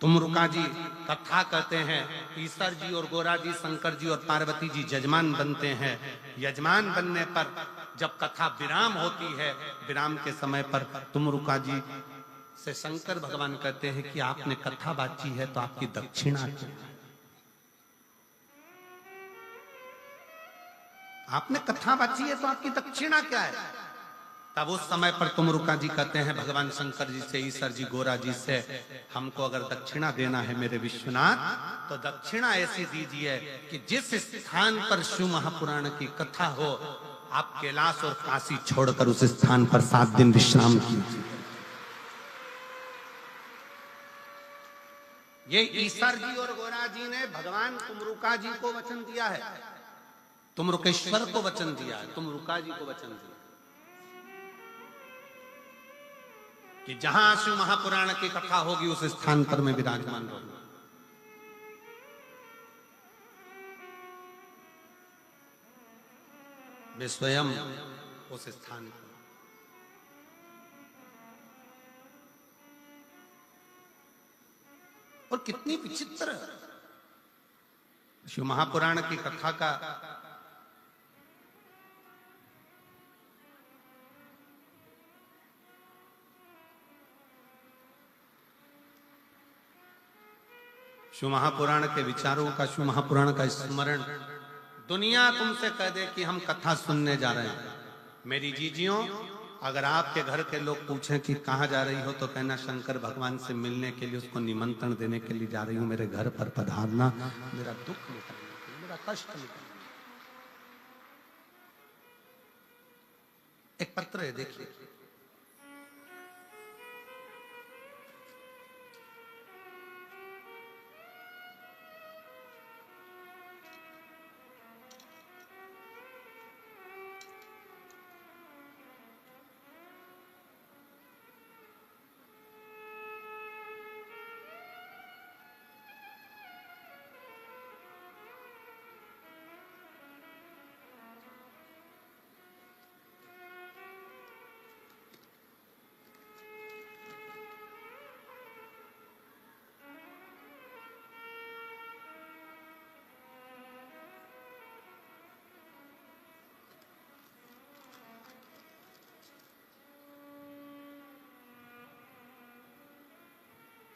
तुमरुका जी कथा कहते हैं, ईश्वर जी और गोरा जी, शंकर जी और पार्वती जी यजमान बनते हैं। यजमान बनने पर जब कथा विराम होती है, विराम के समय पर तुमरुका जी से शंकर भगवान कहते हैं कि आपने कथा बाची है तो आपकी दक्षिणा क्या है? आपने कथा बाची है तो आपकी दक्षिणा क्या है? तब उस समय पर तुमरुका जी कहते हैं भगवान शंकर जी से, ईश्वर जी, गोरा जी से, हमको अगर दक्षिणा देना है मेरे विश्वनाथ, तो दक्षिणा ऐसी दीजिए कि जिस स्थान पर शिव महापुराण की कथा हो, आप कैलाश और काशी छोड़कर उस स्थान पर 7 दिन विश्राम कीजिए। ये ईश्वर जी और गोरा जी ने भगवान तुमरुका जी को वचन दिया है, तुमरुकेश्वर को वचन दिया है, तुमरुका जी को वचन दिया कि जहां शिव महापुराण की कथा होगी उस स्थान पर मैं विराजमान रहूंगा। मैं स्वयं उस स्थान पर। और कितनी विचित्र शिव महापुराण की कथा का शिव महापुराण के विचारों का, शिव महापुराण का स्मरण दुनिया तुमसे कह दे कि हम कथा सुनने जा रहे हैं। मेरी जीजियों, अगर आपके घर के लोग पूछें कि कहाँ जा रही हो, तो कहना शंकर भगवान से मिलने के लिए, उसको निमंत्रण देने के लिए जा रही हूं, मेरे घर पर पधारना, मेरा दुख निकलने, मेरा कष्ट निकलने। एक पत्र है, देखिए।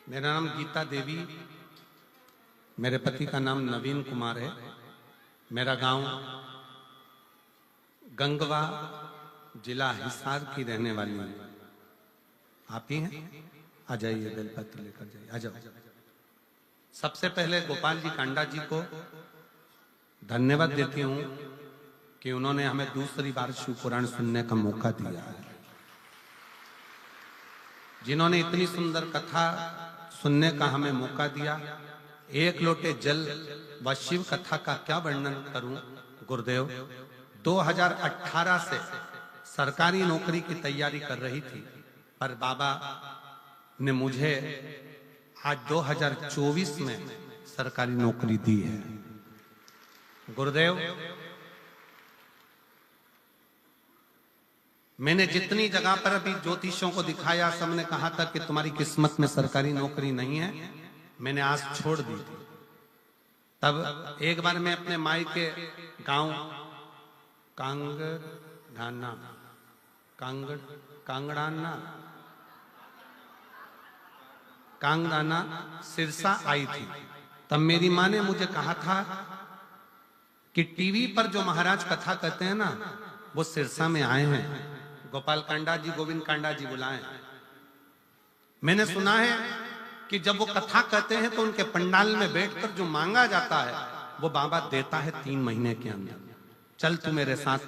मेरा नाम गीता देवी, मेरे पति का नाम नवीन कुमार है। मेरा गांव गंगवा, जिला हिसार की रहने वाली हूँ। आप ही हैं? आ जाइए, बेलपत्र लेकर जाइए, आ जाओ। सबसे पहले गोपाल जी कांडा जी को धन्यवाद देती हूँ कि उन्होंने हमें दूसरी बार शिव पुराण सुनने का मौका दिया है। जिन्होंने इतनी सुंदर कथा सुनने का हमें मौका दिया। एक लोटे जल व शिव कथा का क्या वर्णन करूं गुरुदेव। 2018 से सरकारी नौकरी की तैयारी कर रही थी, पर बाबा ने मुझे आज 2024 में सरकारी नौकरी दी है। गुरुदेव, मैंने जितनी जगह पर अभी ज्योतिषों को दिखाया, सबने कहा था कि तुम्हारी किस्मत में सरकारी नौकरी नहीं है। मैंने आज छोड़ दी थी। तब एक बार मैं अपने माई के गांव कांगड़ाना सिरसा आई थी। तब मेरी माँ ने मुझे कहा था कि टीवी पर जो महाराज कथा कहते हैं ना, वो सिरसा में आए हैं, गोपाल कांडा जी, गोविंद कांडा जी बुलाए। मैंने सुना है कि जब वो कथा कहते हैं तो उनके पंडाल में बैठकर जो मांगा जाता है वो बाबा देता है 3 महीने के अंदर। चल तू मेरे साथ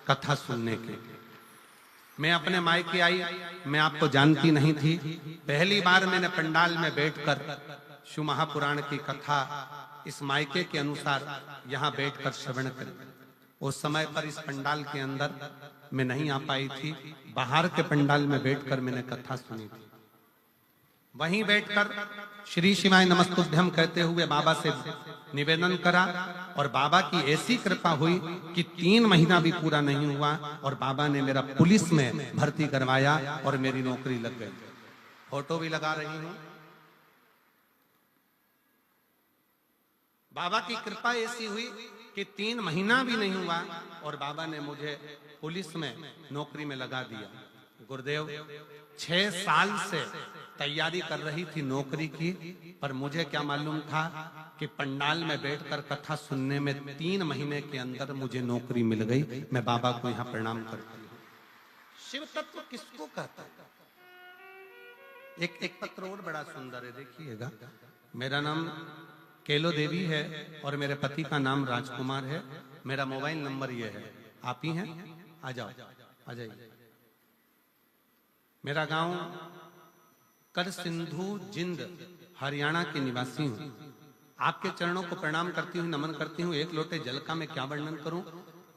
कथा सुनने के। मैं अपने मायके आई, मैं आपको जानती नहीं थी। पहली बार मैंने पंडाल में बैठकर शिव महापुराण की कथा इस मायके के अनुसार यहाँ बैठकर श्रवण करी। उस समय पर इस पंडाल के अंदर मैं नहीं आ पाई थी, बाहर के पंडाल में बैठकर मैंने कथा सुनी थी। वहीं बैठकर श्री शिवाय नमस्तुभ्यम कहते हुए बाबा से निवेदन करा, और बाबा की ऐसी कृपा हुई कि 3 महीना भी पूरा नहीं हुआ और बाबा ने मेरा पुलिस में भर्ती करवाया और मेरी नौकरी लग गई। फोटो भी लगा रही हूं। बाबा की कृपा ऐसी हुई कि 3 महीना भी नहीं हुआ और बाबा ने मुझे पुलिस में नौकरी में लगा दिया। गुरुदेव 6 साल से तैयारी कर रही थी नौकरी की, पर मुझे क्या मालूम था कि पंडाल में बैठकर कथा सुनने में 3 महीने के अंदर मुझे नौकरी मिल गई। मैं बाबा को यहाँ प्रणाम करती हूँ। शिव तत्व किसको कहता है? एक पत्र और बड़ा सुंदर है, देखिएगा। मेरा नाम केलो देवी है और मेरे पति का नाम राजकुमार है। मेरा मोबाइल नंबर ये है, आप ही हैं, आ जाओ, आ जाइए। मेरा गांव कर सिंधु जिंद हरियाणा के निवासी हूं। आपके चरणों को प्रणाम करती हूँ, नमन करती हूँ। एक लोटे जल का मैं क्या वर्णन करूं।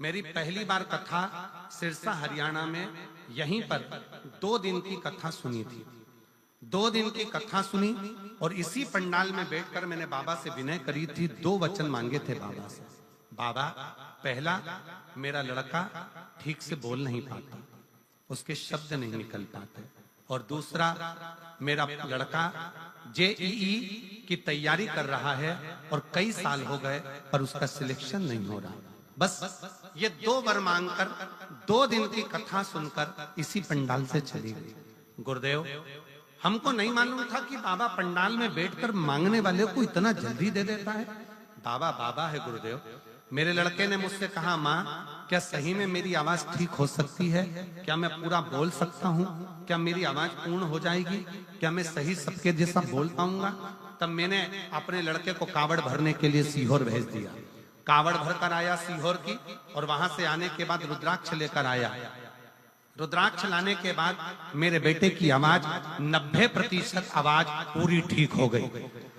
मेरी पहली बार कथा सिरसा हरियाणा में यहीं पर 2 दिन की कथा सुनी थी। 2 दिन की कथा सुनी और इसी पंडाल में बैठकर मैंने बाबा से विनय करी थी। 2 वचन मांगे थे बाबा से। बाबा, पहला, मेरा लड़का ठीक से बोल नहीं पाता, उसके शब्द नहीं निकल पाते, और दूसरा, मेरा लड़का जेईई की तैयारी कर रहा है और कई साल हो गए पर उसका सिलेक्शन नहीं हो रहा। बस ये 2 वर मांगकर 2 दिन की कथा सुनकर इसी पंडाल से चली गई। गुरुदेव, हमको नहीं मालूम था कि बाबा पंडाल में बैठकर मांगने वाले को इतना जल्दी दे देता है। बाबा बाबा है गुरुदेव। मेरे लड़के ने मुझसे कहा, माँ क्या सही में मेरी आवाज ठीक हो सकती है? क्या मैं पूरा बोल सकता हूँ? क्या मेरी आवाज पूर्ण हो जाएगी? क्या मैं सही सबके जैसा बोल पाऊंगा? तब मैंने अपने लड़के को कावड़ भरने के लिए सीहोर भेज दिया। कावड़ भरकर आया सीहोर की, और वहां से आने के बाद रुद्राक्ष लेकर आया। रुद्राक्ष लाने के बाद मेरे बेटे की आवाज 90% आवाज पूरी ठीक हो गई।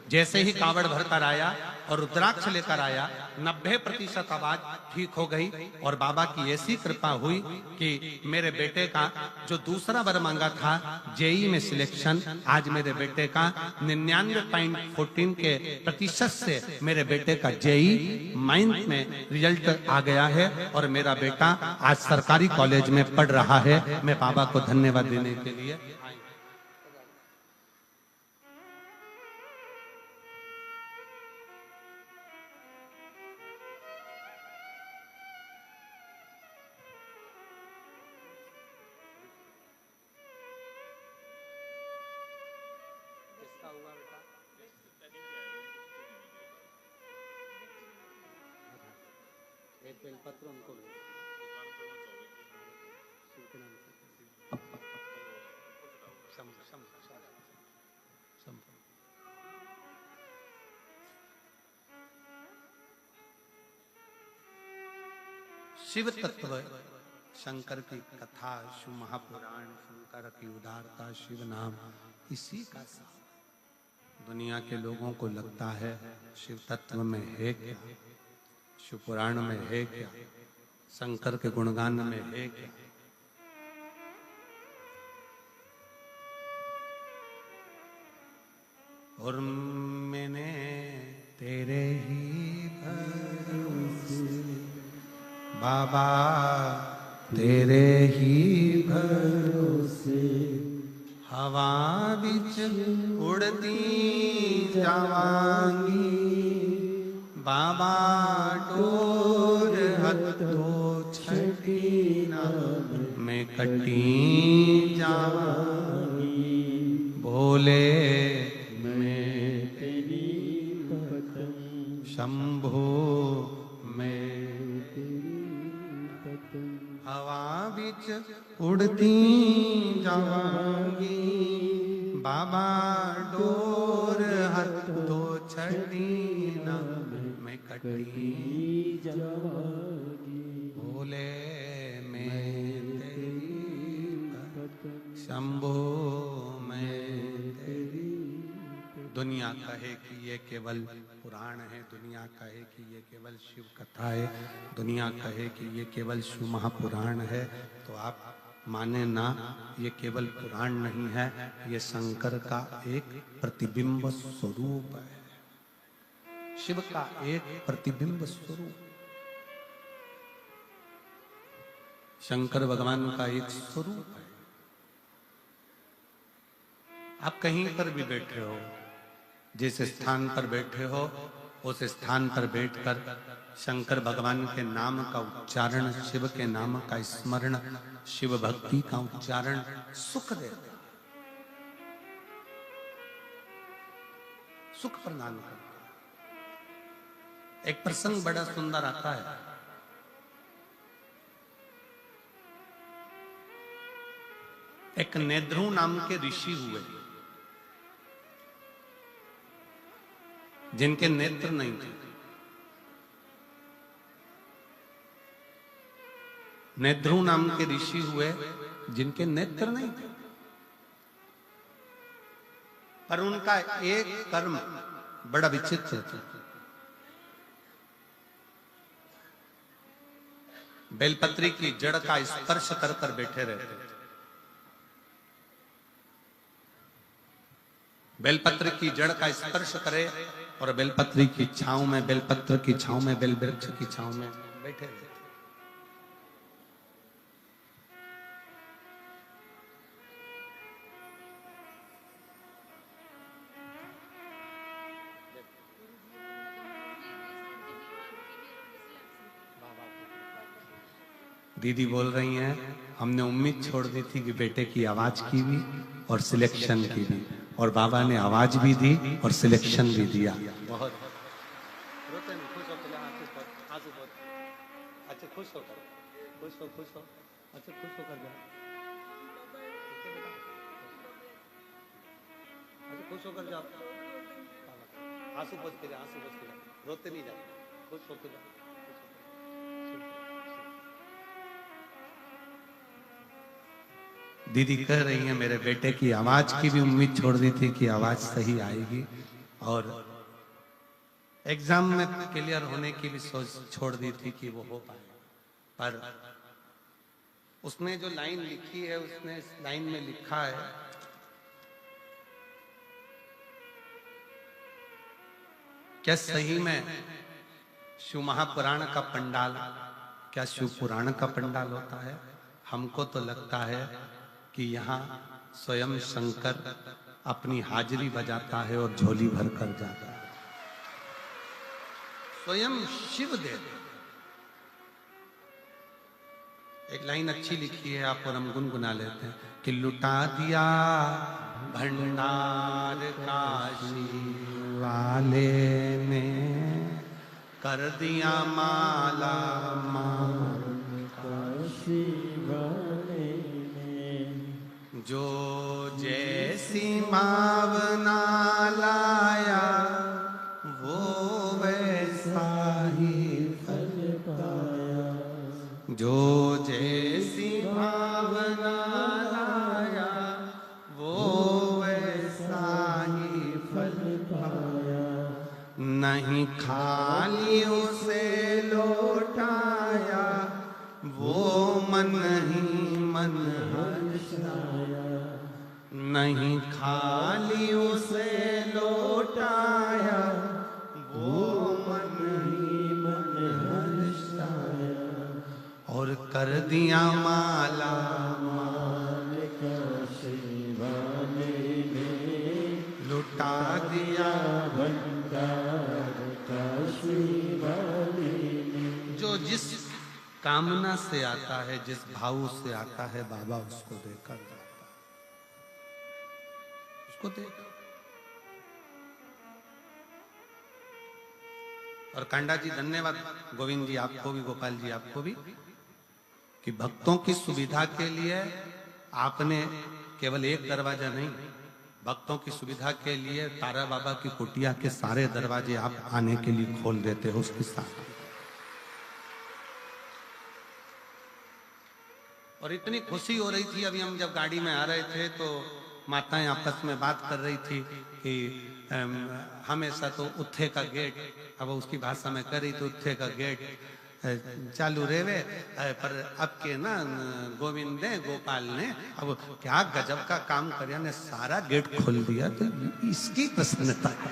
जैसे ही कावड़ भरकर आया और रुद्राक्ष लेकर आया, 90% आवाज ठीक हो गई। और बाबा की ऐसी कृपा हुई कि मेरे बेटे का जो दूसरा वर मांगा था जेई में सिलेक्शन, आज मेरे बेटे का 99.14 के प्रतिशत से मेरे बेटे का जेई माइंस में रिजल्ट आ गया है और मेरा बेटा आज सरकारी कॉलेज में पढ़ रहा है। मैं बाबा को धन्यवाद देने के लिए एक बेलपत्र उनको शिव तत्व शंकर की कथा, शिव महापुराण, शंकर की उदारता, शिव नाम, इसी का सार दुनिया के लोगों को लगता है शिव तत्व में है क्या, शिव पुराण में है क्या, शंकर के गुणगान में है क्या। और मैंने तेरे ही भरोसे बाबा, तेरे ही भरोसे हवा बिच उड़ती जावांगी। बाबा डोर हथो छठी ना मैं कटी जावांगी। बोले मैं तेरी कसम शंभो मैं हवा बिच उड़ती जावांगी, बाबा डोर हथ दो छड़ी ना मैं कटी जावांगी, भोले मैं तेरी शंभो मैं तेरी। दुनिया कहे कि ये केवल पुराण है, दुनिया कहे कि ये केवल शिव कथा है, दुनिया कहे कि ये केवल शिव महापुराण है, तो आप माने ना, ये केवल पुराण नहीं है, ये शंकर का एक प्रतिबिंब स्वरूप है, शिव का एक प्रतिबिंब स्वरूप, शंकर भगवान का एक स्वरूप है। आप कहीं पर भी बैठे हो, जिस स्थान पर बैठे हो उस स्थान पर बैठकर शंकर भगवान के नाम का उच्चारण, शिव के नाम का स्मरण, शिव भक्ति का उच्चारण सुख देता है, सुख प्रदान करता है। एक प्रसंग बड़ा सुंदर आता है। एक नेद्रु नाम के ऋषि हुए जिनके नेत्र नहीं थे। नेद्रु नाम के ऋषि हुए जिनके नेत्र नहीं थे, पर उनका एक कर्म बड़ा विचित्र था। बेलपत्री की जड़ का स्पर्श कर कर बैठे रहते थे। बेलपत्र की जड़ का स्पर्श करे और बेलपत्री की छांव में, बेलपत्र की छांव में, बेल वृक्ष की छांव में बैठे रहते। दीदी बोल रही हैं, हमने उम्मीद छोड़ दी थी कि बेटे की आवाज की भी और सिलेक्शन की भी, और बाबा ने आवाज भी दी और सिलेक्शन भी दिया। बहुत रोते नहीं, खुश होकर आंसू बहुत अच्छा, खुश हो, अच्छा खुश होकर जाओ, अच्छा खुश होकर जाओ, आंसू पोंछ के जाओ, रोते नहीं जाओ, खुश होकर जाओ। दीदी कह रही है मेरे बेटे की आवाज की भी उम्मीद छोड़ दी थी कि आवाज सही आएगी, और एग्जाम में क्लियर होने की भी सोच छोड़ दी थी कि वो हो पाए, पर उसने जो लाइन लिखी है, उसने इस लाइन में लिखा है, क्या सही में शिव महापुराण का पंडाल क्या शिव पुराण का पंडाल होता है? हमको तो लगता है कि यहाँ स्वयं शंकर अपनी हाजिरी बजाता है और झोली भर कर जाता है, स्वयं शिव देव। एक लाइन अच्छी लिखी है, आप और हम गुनगुना लेते हैं कि लुटा दिया भंडार काशी वाले ने, कर दिया माला माल काशी वाले ने, जो जैसी मावना लाया वो वैसा ही फल पाया, जो जैसी भावना लाया वो वैसा ही फल पाया, नहीं खाली उसे लौटाया वो मन ही मन हर्षाया, नहीं खाली उसे लौटाया वो मन ही मन हर्षाया, और कर दिया माला माल काशी वाले ने, लुटा दिया भंडार काशी वाले ने। जो जिस कामना से आता है, जिस भाव से आता है, बाबा उसको देकर जाता है, उसको देकर। और कांडा जी धन्यवाद, गोविंद जी आपको भी, गोपाल जी आपको भी, कि भक्तों की सुविधा के लिए आपने केवल एक दरवाजा नहीं, भक्तों की सुविधा के लिए तारा बाबा की कुटिया के सारे दरवाजे आप आने के लिए खोल देते हो उसके साथ। और इतनी खुशी हो रही थी, अभी हम जब गाड़ी में आ रहे थे तो माताएं आपस में बात कर रही थी कि हमेशा तो उत्थे का गेट, अब उसकी भाषा में कर रही तो उत्थे का गेट चालू रेवे, पर अब के ना गोविंद ने, गोपाल ने अब क्या गजब का काम कर ने, सारा गेट खोल दिया, तो इसकी प्रसन्नता है।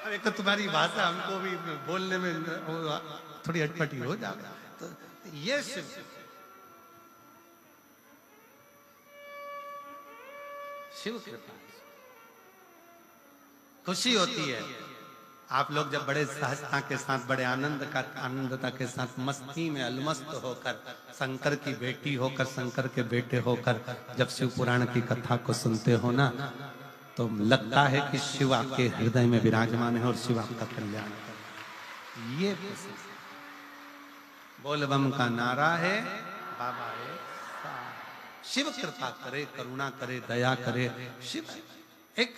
अब एक तो तुम्हारी भाषा हमको भी बोलने में थोड़ी अटपटी हो जाए, तो ये शिव कृपा, खुशी होती है। आप लोग जब बड़े सहजता के साथ, बड़े आनंदता के साथ, मस्ती में अलमस्त होकर, शंकर की बेटी होकर, शंकर के बेटे होकर जब शिव पुराण की कथा को सुनते हो ना, तो लगता है कि शिव आपके हृदय में विराजमान है और शिव आपका कल्याण कर। ये बोल बम का नारा है, बाबा है, शिव कृपा करे, करुणा करे, दया करे। शिव एक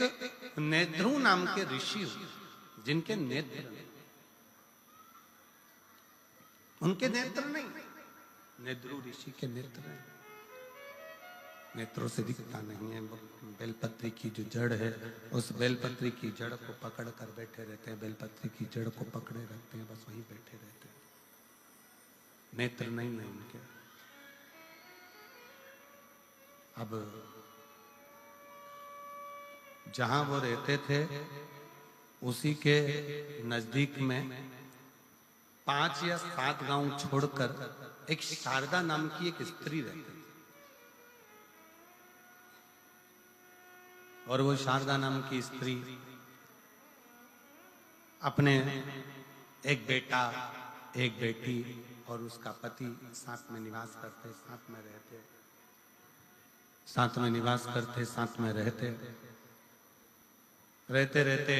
नेत्रु नाम के ऋषि, जिनके नेत्र, उनके नेत्र नहीं, नेत्रु ऋषि के नेत्र नहीं, नेत्रों से दिखता नहीं है। बेलपत्री की जो जड़ है, उस बेलपत्री की जड़ को पकड़ कर बैठे रहते हैं, बेलपत्री की जड़ को पकड़े रहते हैं, बस वहीं बैठे रहते हैं, नेत्र नहीं है उनके। अब जहां वो रहते थे उसी के नजदीक में 5 या 7 गांव छोड़कर एक शारदा नाम की एक स्त्री रहती थी, और वो शारदा नाम की स्त्री अपने एक बेटा, एक बेटी और उसका पति साथ में निवास करते, साथ में रहते, साथ में निवास करते, साथ में रहते रहते रहते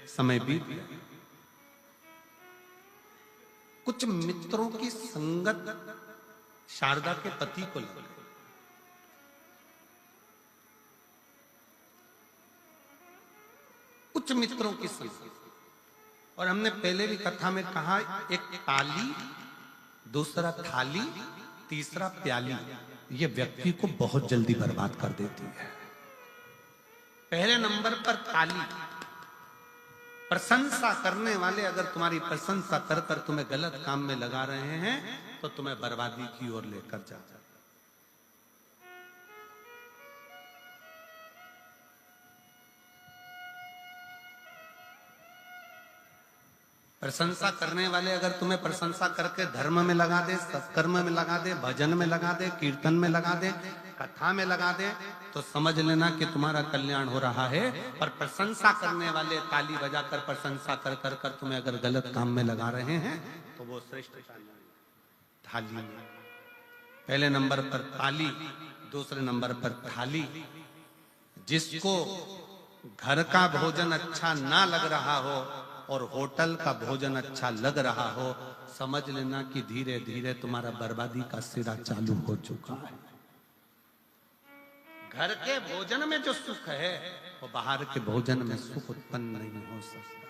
समय बीत गया। कुछ मित्रों की संगत शारदा के पति को लग गई। कुछ मित्रों की संगत, और हमने पहले भी कथा में कहा, एक ताली, दूसरा थाली, तीसरा प्याली, ये व्यक्ति को बहुत जल्दी बर्बाद कर देती है। पहले नंबर पर ताली, प्रशंसा करने वाले अगर तुम्हारी प्रशंसा कर कर तुम्हें गलत काम में लगा रहे हैं तो तुम्हें बर्बादी की ओर लेकर जा। प्रशंसा करने वाले अगर तुम्हें प्रशंसा करके धर्म में लगा दे, सत्कर्म में लगा दे, भजन में लगा दे, कीर्तन में लगा दे, कथा में लगा दे, तो समझ लेना कि तुम्हारा कल्याण हो रहा है। पर प्रशंसा करने वाले ताली बजाकर प्रशंसा कर कर कर तुम्हें अगर गलत काम में लगा रहे हैं तो वो श्रेष्ठ थाली में, पहले नंबर पर ताली, दूसरे नंबर पर थाली। जिसको घर का भोजन अच्छा ना लग रहा हो और होटल का भोजन अच्छा लग रहा हो, समझ लेना कि धीरे धीरे तुम्हारा बर्बादी का सिरा चालू हो चुका है। घर के भोजन में जो सुख है वो बाहर के भोजन में सुख उत्पन्न नहीं हो सकता।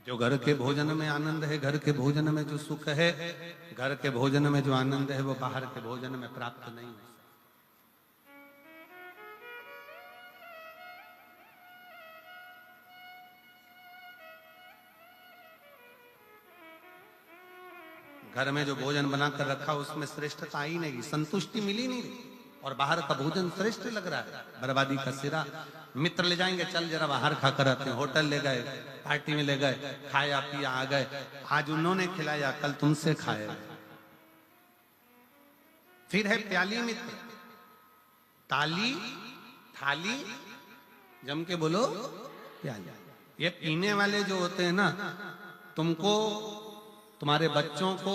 जो घर के भोजन में आनंद है, घर के भोजन में जो सुख है, घर के भोजन में जो आनंद है, वो बाहर के भोजन में प्राप्त नहीं हो सकता। घर में जो भोजन बनाकर रखा उसमें श्रेष्ठता आई नहीं, संतुष्टि मिली नहीं, और बाहर का भोजन श्रेष्ठ लग रहा है, बर्बादी का सिरा। मित्र ले जाएंगे, चल जरा बाहर खाकर आते हैं, होटल ले गए, पार्टी में ले गए, खाया पिया आ गए, आज उन्होंने खिलाया, कल तुमसे खाए। फिर है प्याली मित्र, ताली, थाली, जम के बोलो प्याली। ये पीने वाले जो होते हैं ना, तुमको, तुम्हारे बच्चों को,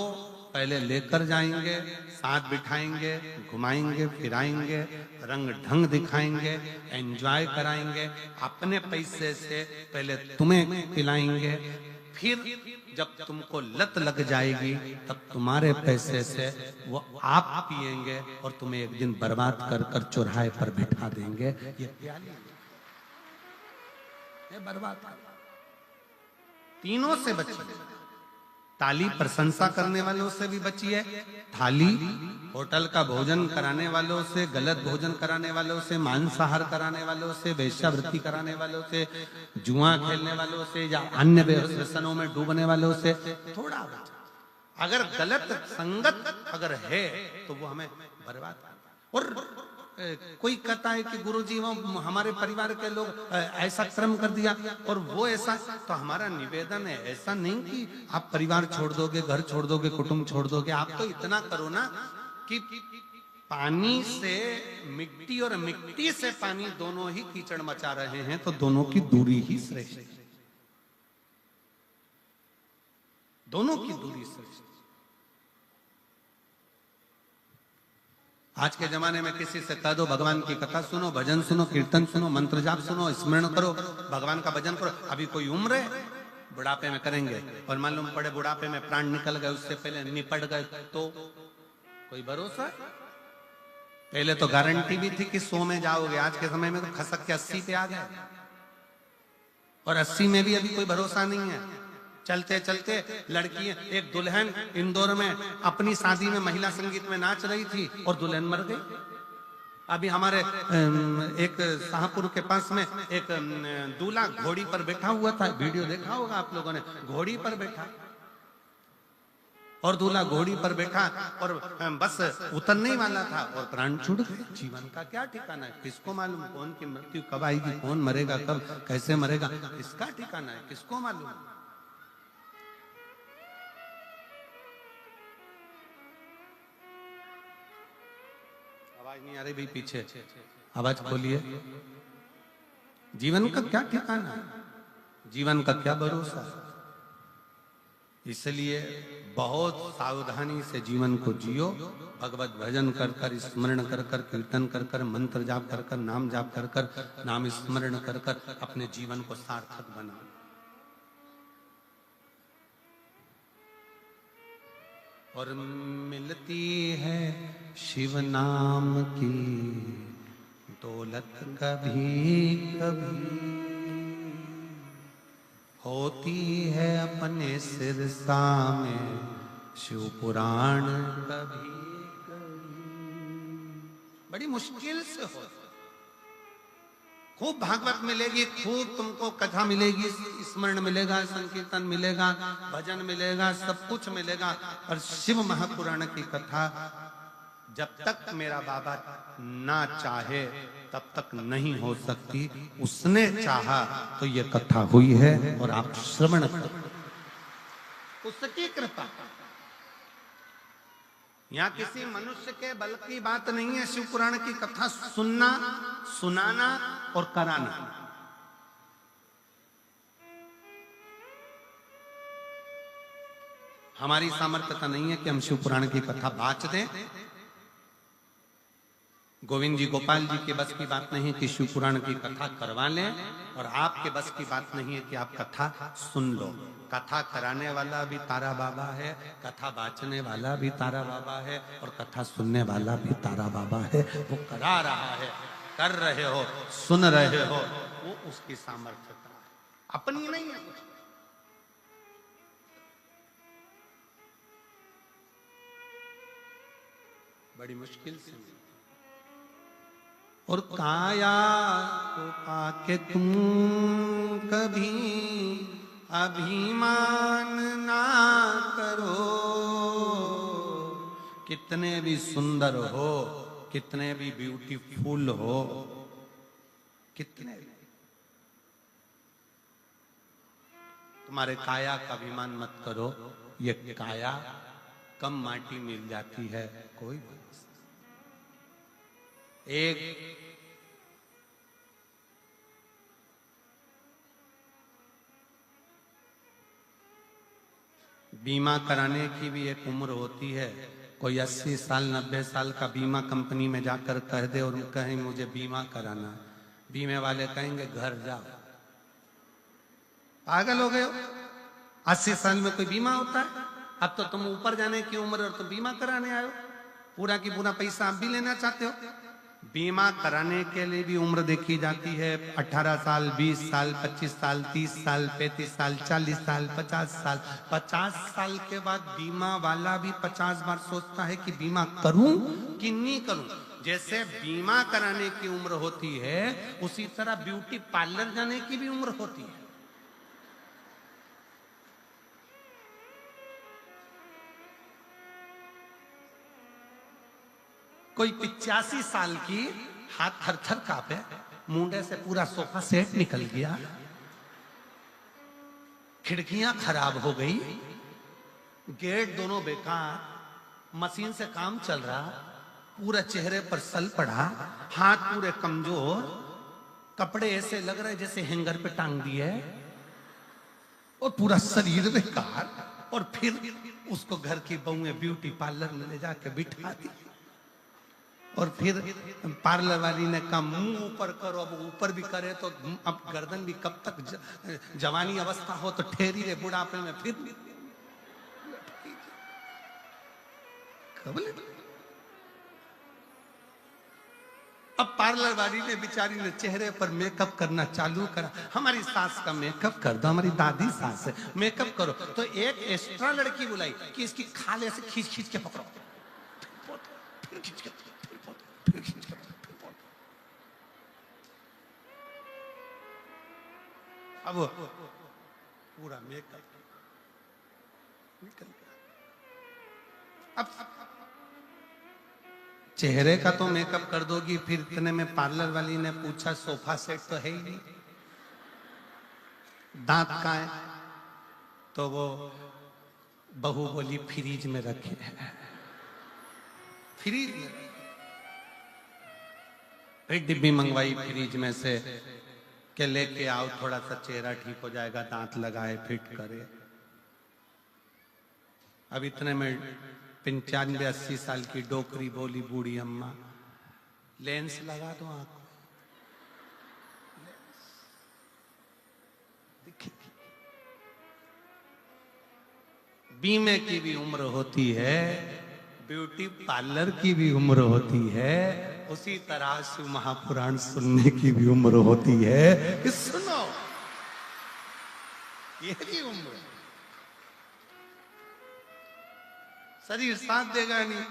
पहले लेकर जाएंगे, साथ बिठाएंगे, घुमाएंगे, फिराएंगे, रंग ढंग दिखाएंगे, एंजॉय कराएंगे, अपने पैसे से पहले तुम्हें खिलाएंगे, फिर जब तुमको लत लग जाएगी तब तुम्हारे पैसे से वो आप पिएंगे और तुम्हें एक दिन बर्बाद कर कर चौराहे पर बिठा देंगे। ये प्याली ये बर्बाद कर। तीनों से बचिए। ताली प्रशंसा करने वालों से भी बचिए, थाली होटल का भोजन कराने वालों से, गलत भोजन कराने वालों से, मांसाहार कराने वालों से, वेश्यावृत्ति कराने वालों से, जुआ खेलने वालों से या अन्य व्यसनों में डूबने वालों से थोड़ा बचा। अगर गलत संगत अगर है तो वो हमें बर्बाद कर। और कोई कहता है कि गुरुजी वो हमारे परिवार के लोग ऐसा कर्म कर दिया और वो ऐसा, तो हमारा निवेदन है ऐसा नहीं कि आप परिवार छोड़ दोगे, घर छोड़ दोगे, कुटुंब छोड़ दोगे। आप तो इतना करो ना कि पानी से मिट्टी और मिट्टी से पानी दोनों ही कीचड़ मचा रहे हैं तो दोनों की दूरी ही श्रेष्ठ, दोनों की दूरी श्रेष्ठ। आज के जमाने में किसी से कह दो भगवान की कथा सुनो, भजन सुनो, कीर्तन सुनो, मंत्र जाप सुनो, स्मरण करो, भगवान का भजन करो। अभी कोई उम्र है बुढ़ापे में करेंगे और मालूम पड़े बुढ़ापे में प्राण निकल गए, उससे पहले निपट गए तो कोई भरोसा? पहले तो गारंटी भी थी कि 100 में जाओगे, आज के समय में तो खसक के 80 पे आ गए और 80 में भी अभी कोई भरोसा नहीं है। चलते चलते लड़की, एक दुल्हन इंदौर में अपनी शादी में महिला संगीत में नाच रही थी और दुल्हन मर गई। अभी हमारे एक शाहपुर के पास में एक दूल्हा घोड़ी पर बैठा हुआ था, वीडियो देखा होगा आप लोगों ने, घोड़ी पर बैठा और दूल्हा घोड़ी पर बैठा और बस उतरने ही वाला था और प्राण छूट गए। जीवन का क्या ठिकाना है, किसको मालूम कौन की मृत्यु कब आएगी, कौन मरेगा कब, कैसे मरेगा, इसका ठिकाना है, किसको मालूम। आवाज नहीं आ रही भाई, पीछे आवाज खोलिए। जीवन का क्या ठिकाना है, जीवन का क्या भरोसा। इसलिए बहुत सावधानी से जीवन को जियो, भगवत भजन कर कर, स्मरण कर कर, कीर्तन कर कर, मंत्र जाप कर कर, नाम जाप कर कर, नाम स्मरण कर कर अपने जीवन को सार्थक बनाओ। और मिलती है शिव नाम की दौलत कभी कभी, होती है अपने सिरसा में शिव पुराण कभी कभी। बड़ी मुश्किल से हो। खूब भागवत मिलेगी, खूब तुमको कथा मिलेगी, स्मरण मिलेगा, संकीर्तन मिलेगा, भजन मिलेगा, सब कुछ मिलेगा, और शिव महापुराण की कथा जब तक मेरा बाबा ना चाहे तब तक नहीं हो सकती। उसने चाहा तो ये कथा हुई है और आप श्रवण करो, उसकी कृपा। यहाँ किसी मनुष्य के बल की बात नहीं है। शिव पुराण की कथा सुनना, सुनाना और कराना, हमारी सामर्थ्यता नहीं है कि हम शिव पुराण की कथा बाच दें। गोविंद जी गोपाल जी के बस की बात नहीं कि शिव पुराण की कथा करवा लें, और आपके बस की बात नहीं है कि आप कथा सुन लो। कथा कराने वाला भी तारा बाबा है, कथा बाचने वाला भी तारा बाबा है, और कथा सुनने वाला भी तारा बाबा है। वो करा रहा है, कर रहे हो, सुन रहे हो, वो उसकी सामर्थ्यता है, अपनी नहीं है कुछ। बड़ी मुश्किल से। और काया को पाके तुम कभी अभिमान ना करो। कितने भी सुंदर हो, कितने भी ब्यूटीफुल हो, कितने भी, तुम्हारे काया का अभिमान मत करो। ये काया कम माटी मिल जाती है, कोई एक बीमा कराने की भी एक उम्र होती है। कोई 80 साल 90 साल का बीमा कंपनी में जाकर कह दे और कहें मुझे बीमा कराना, बीमे वाले कहेंगे घर जाओ, पागल हो गए हो। 80 साल में कोई बीमा होता है? अब तो तुम ऊपर जाने की उम्र और तुम बीमा कराने आए हो, पूरा की पूरा पैसा आप भी लेना चाहते हो। बीमा कराने के लिए भी उम्र देखी जाती है, 18 साल, 20 साल, 25 साल, 30 साल, 35 साल, 40 साल, 50 साल। 50 साल के बाद बीमा वाला भी 50 बार सोचता है कि बीमा करूं कि नहीं करूं। जैसे बीमा कराने की उम्र होती है, उसी तरह ब्यूटी पार्लर जाने की भी उम्र होती है। कोई 85 साल की, हाथ थर थर कांपे, मुंडे से पूरा सोफा सेट निकल गया, खिड़कियां खराब हो गई, गेट दोनों बेकार, मशीन से काम चल रहा, पूरा चेहरे पर सल पड़ा, हाथ पूरे कमजोर, कपड़े ऐसे लग रहे जैसे हैंगर पे टांग दिए, और पूरा शरीर बेकार। और फिर उसको घर की बहुएं ब्यूटी पार्लर में ले जाके बिठा दी, और फिर पार्लर वाली ने कहा मुंह ऊपर करो। अब ऊपर भी करे तो अब गर्दन भी कब तक, जवानी अवस्था हो तो ठहरी रहे, बुढ़ापे में फिर अब पार्लर वाली ने बेचारी ने चेहरे पर मेकअप करना चालू करा। हमारी सास का मेकअप कर दो, हमारी दादी सास है, मेकअप करो। तो एक एक्स्ट्रा लड़की बुलाई कि इसकी खाले से खींच खींच के पकड़ो, फिर खींच के, अब पूरा मेकअप निकल गया। अब चेहरे का तो मेकअप कर दोगी, फिर इतने में पार्लर वाली ने पूछा सोफा सेट तो है ही नहीं, दांत कहाँ है? तो वो बहू बोली फ्रीज में रखे। फ्रीज में एक डिब्बी मंगवाई फ्रीज में से के लेके आओ, थोड़ा सा चेहरा ठीक हो जाएगा, दांत लगाए, फिट करे। अब इतने में 95-80 साल की डोकरी बोली बूढ़ी अम्मा, लेंस लगा दो आंख में। बीमे की भी उम्र होती है, ब्यूटी पार्लर की भी उम्र होती है, उसी तरह शिव महापुराण सुनने की भी उम्र होती है कि सुनो, ये भी उम्र। शरीर साथ देगा नहीं,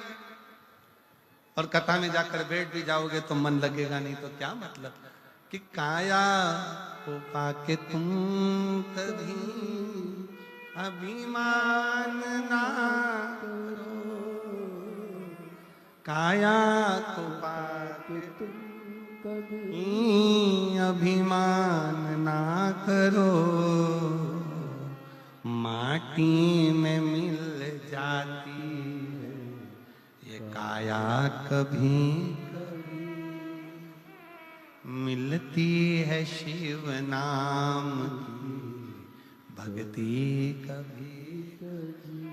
और कथा में जाकर बैठ भी जाओगे तो मन लगेगा नहीं, तो क्या मतलब कि काया को पाके तुम कभी अभिमान ना करो, काया को पाके तुम कभी अभिमान ना करो, माटी में मिल जाती है ये काया कभी कभी, मिलती है शिव नाम की भक्ति कभी कभी,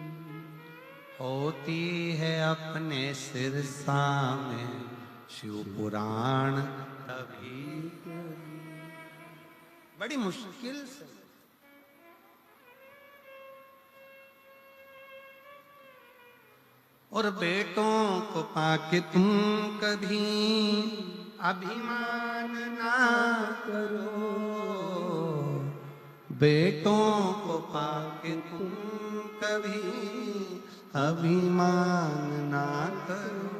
होती है अपने सिरसा में शिव पुराण कभी कभी। बड़ी मुश्किल से और बेटों को पाके तुम कभी अभिमान ना करो, बेटों को पाके तुम कभी अभिमान ना करो,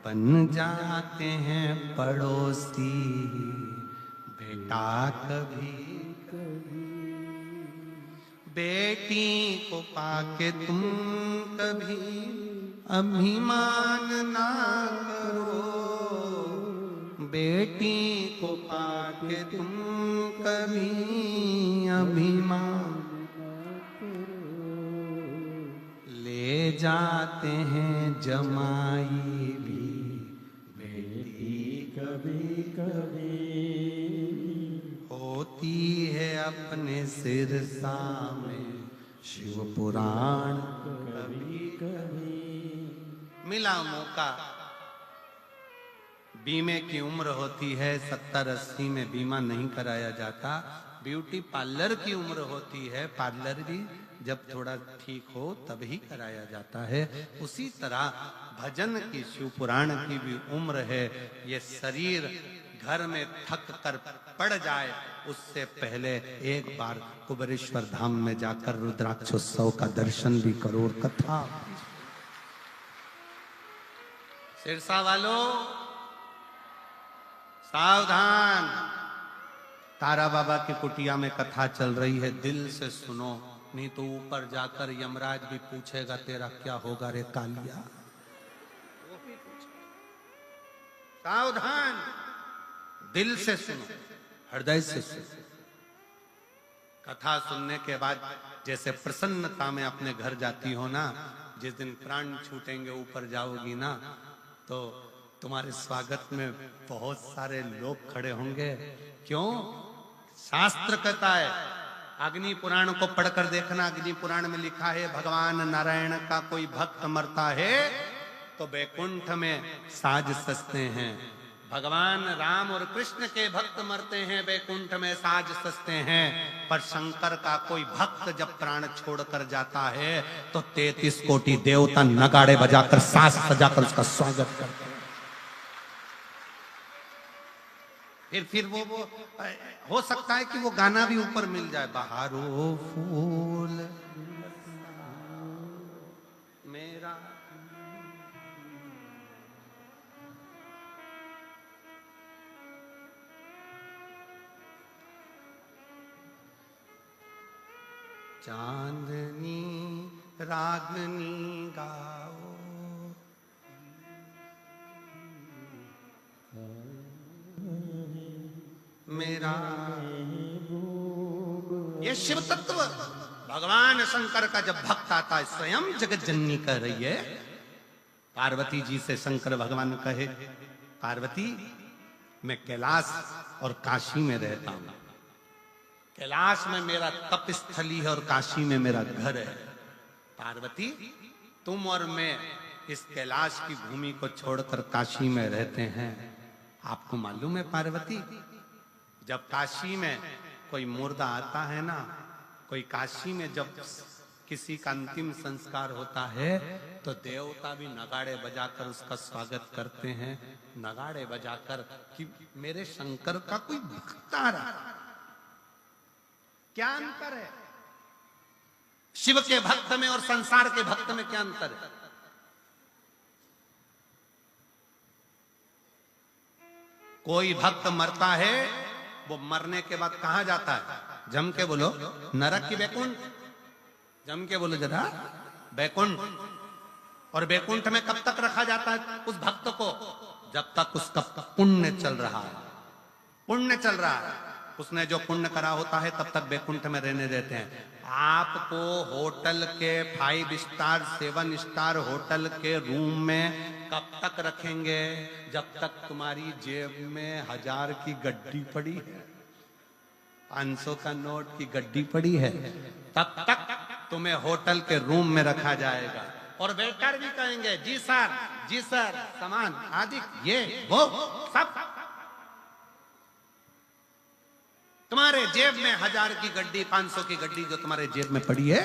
बन जाते हैं पड़ोसी बेटा कभी कभी, बेटी को पाके तुम कभी अभिमान ना करो, बेटी को पाके तुम कभी अभिमान ना करो, ले जाते हैं जमाई भी बेटी कभी कभी, होती है अपने सिरसा में शिव पुराण कभी मिला मौका। बीमे की उम्र होती है 70-80 में बीमा नहीं कराया जाता। ब्यूटी पार्लर की उम्र होती है, पार्लर भी जब थोड़ा ठीक हो तभी कराया जाता है। उसी तरह भजन की, शिव पुराण की भी उम्र है। ये शरीर घर में थक कर पड़ जाए उससे पहले एक बार कुबेरेश्वर धाम में जाकर रुद्राक्षोत्सव का दर्शन भी करो और कथा। सिरसा वालों सावधान, तारा बाबा की कुटिया में कथा चल रही है, दिल से सुनो, नहीं तो ऊपर जाकर यमराज भी पूछेगा तेरा क्या होगा रे कालिया। सावधान, दिल से सुनो, हृदय से सुनो। कथा सुनने के बाद जैसे प्रसन्नता में अपने घर जाती हो ना, जिस दिन प्राण छूटेंगे ऊपर जाओगी ना, तो तुम्हारे स्वागत में बहुत सारे लोग खड़े होंगे। क्यों? शास्त्र कहता है, अग्नि पुराण को पढ़कर देखना, अग्नि पुराण में लिखा है भगवान नारायण का कोई भक्त मरता है तो बैकुंठ में साज सजते हैं। भगवान राम और कृष्ण के भक्त मरते हैं, बैकुंठ में साज सजते हैं। पर शंकर का कोई भक्त जब प्राण छोड़कर जाता है तो 33 कोटि देवता नगाड़े बजाकर साज सजाकर उसका स्वागत करते हैं। फिर वो हो सकता है कि वो गाना भी ऊपर मिल जाए, बहारो फूल मेरा। चांदनी रागनी गाओ, मेरा ये शिव तत्व भगवान शंकर का जब भक्त आता है, स्वयं जगत जननी कह रही है पार्वती जी से, शंकर भगवान कहे पार्वती मैं कैलाश और काशी में रहता हूं, कैलाश में मेरा तप स्थली है और काशी में मेरा घर है। पार्वती तुम और मैं इस कैलाश की भूमि को छोड़कर काशी में रहते हैं। आपको मालूम है पार्वती, जब काशी में कोई मुर्दा आता है ना, कोई काशी में जब किसी का अंतिम संस्कार होता है तो देवता भी नगाड़े बजाकर उसका स्वागत करते हैं, नगाड़े बजाकर कि मेरे शंकर का कोई भक्त आ रहा। क्या अंतर है शिव के भक्त में और संसार के भक्त में? क्या अंतर है? कोई भक्त मरता है, वो मरने के बाद कहां जाता है? जम के बोलो, नरक की बैकुंठ? जम के बोलो जरा, बैकुंठ। और बैकुंठ में कब तक रखा जाता है उस भक्त को? जब तक उसका पुण्य चल रहा है। पुण्य चल रहा है, उसने जो पुण्य करा होता है तब तक बैकुंठ में रहने देते हैं। आपको होटल के 5 स्टार 7 स्टार होटल के रूम में कब तक रखेंगे? जब तक तुम्हारी जेब में 1000 की गड्डी पड़ी है, 500 का नोट की गड्डी पड़ी है, तब तक तुम्हें होटल के रूम में रखा जाएगा। और वेटर भी कहेंगे जी सर, सामान आदि ये वो सब। तुम्हारे जेब में 1000 की गड्डी, 500 की गड्डी जो तुम्हारे जेब में पड़ी है,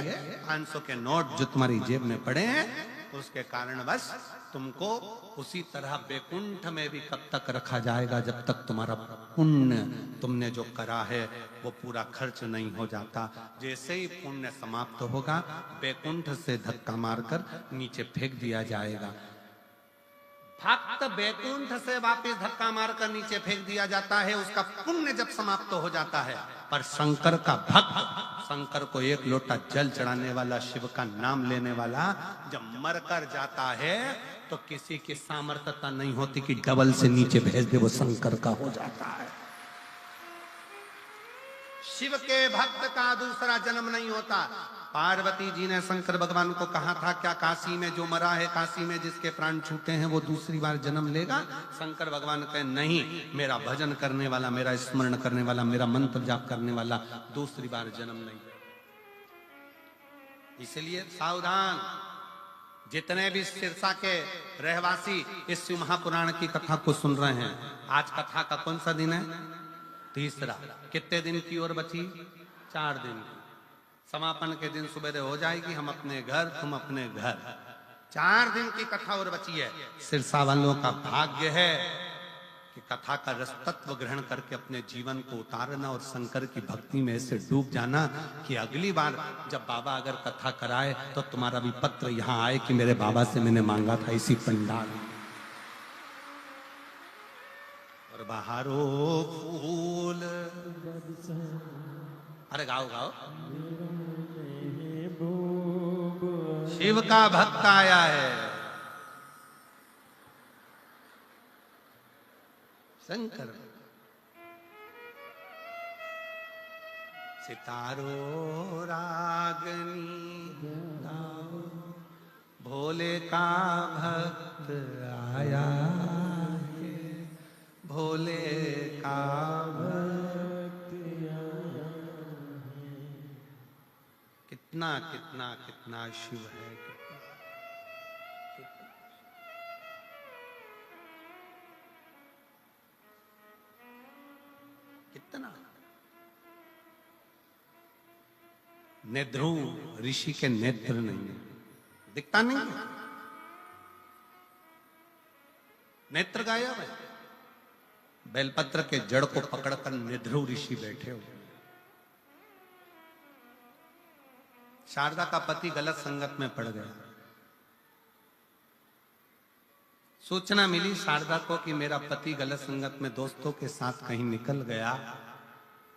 500 के नोट जो तुम्हारी जेब में पड़े हैं, उसके कारण बस तुमको उसी तरह बैकुंठ में भी कब तक रखा जाएगा जब तक तुम्हारा पुण्य तुमने जो करा है वो पूरा खर्च नहीं हो जाता। जैसे ही पुण्य समाप्त होगा, बैकुंठ से धक्का मारकर नीचे फेंक दिया जाएगा। भक्त बैकुंठ से वापस धक्का मारकर नीचे फेंक दिया जाता है, उसका पुण्य जब समाप्त हो जाता है। पर शंकर का भक्त, शंकर को 1 लोटा जल चढ़ाने वाला, शिव का नाम लेने वाला जब मरकर जाता है तो किसी की सामर्थ्यता नहीं होती कि डबल से नीचे भेज दे, वो शंकर का हो जाता है। शिव के भक्त का दूसरा जन्म नहीं होता। पार्वती जी ने शंकर भगवान को कहा था क्या काशी में जो मरा है, काशी में जिसके प्राण छूटे हैं वो दूसरी बार जन्म लेगा? शंकर भगवान कहे नहीं, मेरा भजन करने वाला, मेरा स्मरण करने वाला, मेरा मंत्र जाप करने वाला दूसरी बार जन्म नहीं। इसलिए सावधान, जितने भी सिरसा के रहवासी इस शिव महापुराण की कथा को सुन रहे हैं, आज कथा का कौन सा दिन है? तीसरा। कितने दिन की ओर बची? 4 दिन की। समापन के दिन सुबह हो जाएगी, हम अपने घर, तुम अपने घर। 4 दिन की कथा और बची है। सिरसा वालों का भाग्य है कि कथा का रस तत्व ग्रहण करके अपने जीवन को उतारना और शंकर की भक्ति में ऐसे डूब जाना कि अगली बार जब बाबा अगर कथा कराए तो तुम्हारा भी पत्र यहां आए कि मेरे बाबा से मैंने मांगा था इसी पंडाल। और बहारो फूल, अरे गाओ गाओ। शिव का भक्त आया है, शंकर। सितारो रागनी गाओ, भोले का भक्त आया है, भोले का भक्त आया है। कितना कितना कितना शिव है, कितना। नेध्रुव ऋषि के नेत्र नहीं है, दिखता नहीं है, नेत्र गायब है। बेलपत्र के जड़ को पकड़कर नेध्रुव ऋषि बैठे हो। शारदा का पति गलत संगत में पड़ गया। सूचना मिली शारदा को कि मेरा पति गलत संगत में दोस्तों के साथ कहीं निकल गया।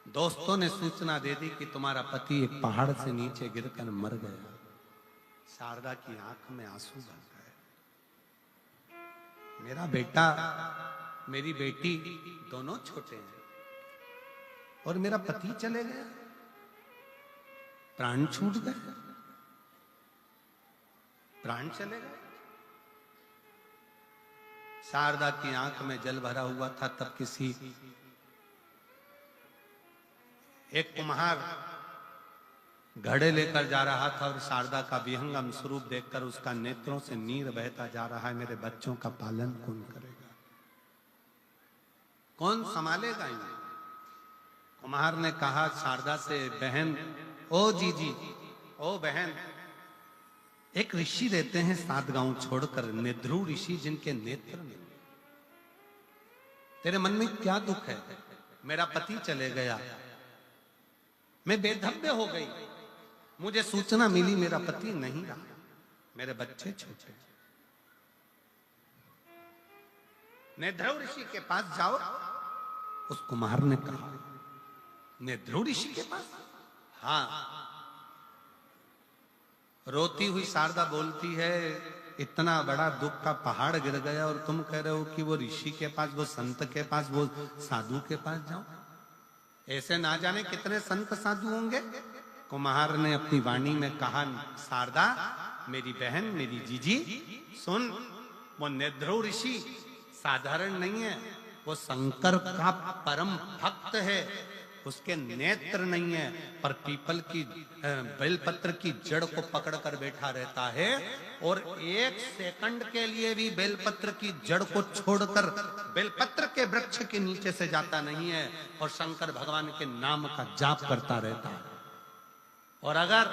दोस्तों ने सूचना दे दी कि तुम्हारा पति एक पहाड़ से नीचे गिरकर मर गया। शारदा की आंख में आंसू भर गए। मेरा बेटा, मेरी बेटी दोनों छोटे हैं और मेरा पति चले गए, प्राण छूट गए, प्राण चले गए। शारदा की आंख में जल भरा हुआ था। तब किसी एक कुम्हार घड़े लेकर जा रहा था और शारदा का विहंगम स्वरूप देखकर उसका नेत्रों से नीर बहता जा रहा है। मेरे बच्चों का पालन कौन करेगा, कौन संभालेगा इन्हें? कुम्हार ने कहा शारदा से, बहन, ओ जीजी, ओ बहन, एक ऋषि रहते हैं 7 गांव छोड़कर, नेध्रुव ऋषि, जिनके नेत्र नहीं। तेरे मन में क्या दुख है? मेरा पति चले गया, मैं बेधब्य हो गई, मुझे सूचना मिली मेरा पति नहीं रहा, मेरे बच्चे छोटे। नेध्रुव ऋषि के पास जाओ। उस कुम्हार ने कहा, नेध्रुव ऋषि के पास? हाँ। रोती हुई शारदा बोलती है, इतना बड़ा दुख का पहाड़ गिर गया और तुम कह रहे हो कि वो ऋषि के पास, वो संत के पास, वो साधु के पास जाओ। ऐसे ना जाने कितने संत साधु होंगे। कुम्हार ने अपनी वाणी में कहा, शारदा मेरी बहन, मेरी जीजी, सुन, वो नेध्रुव ऋषि साधारण नहीं है, वो शंकर का परम भक्त है। उसके नेत्र नहीं है, पर पीपल की बेलपत्र की जड़ को पकड़कर बैठा रहता है और 1 सेकंड के लिए भी बेलपत्र की जड़ को छोड़कर बेलपत्र के वृक्ष के नीचे से जाता नहीं है और शंकर भगवान के नाम का जाप करता रहता है। और अगर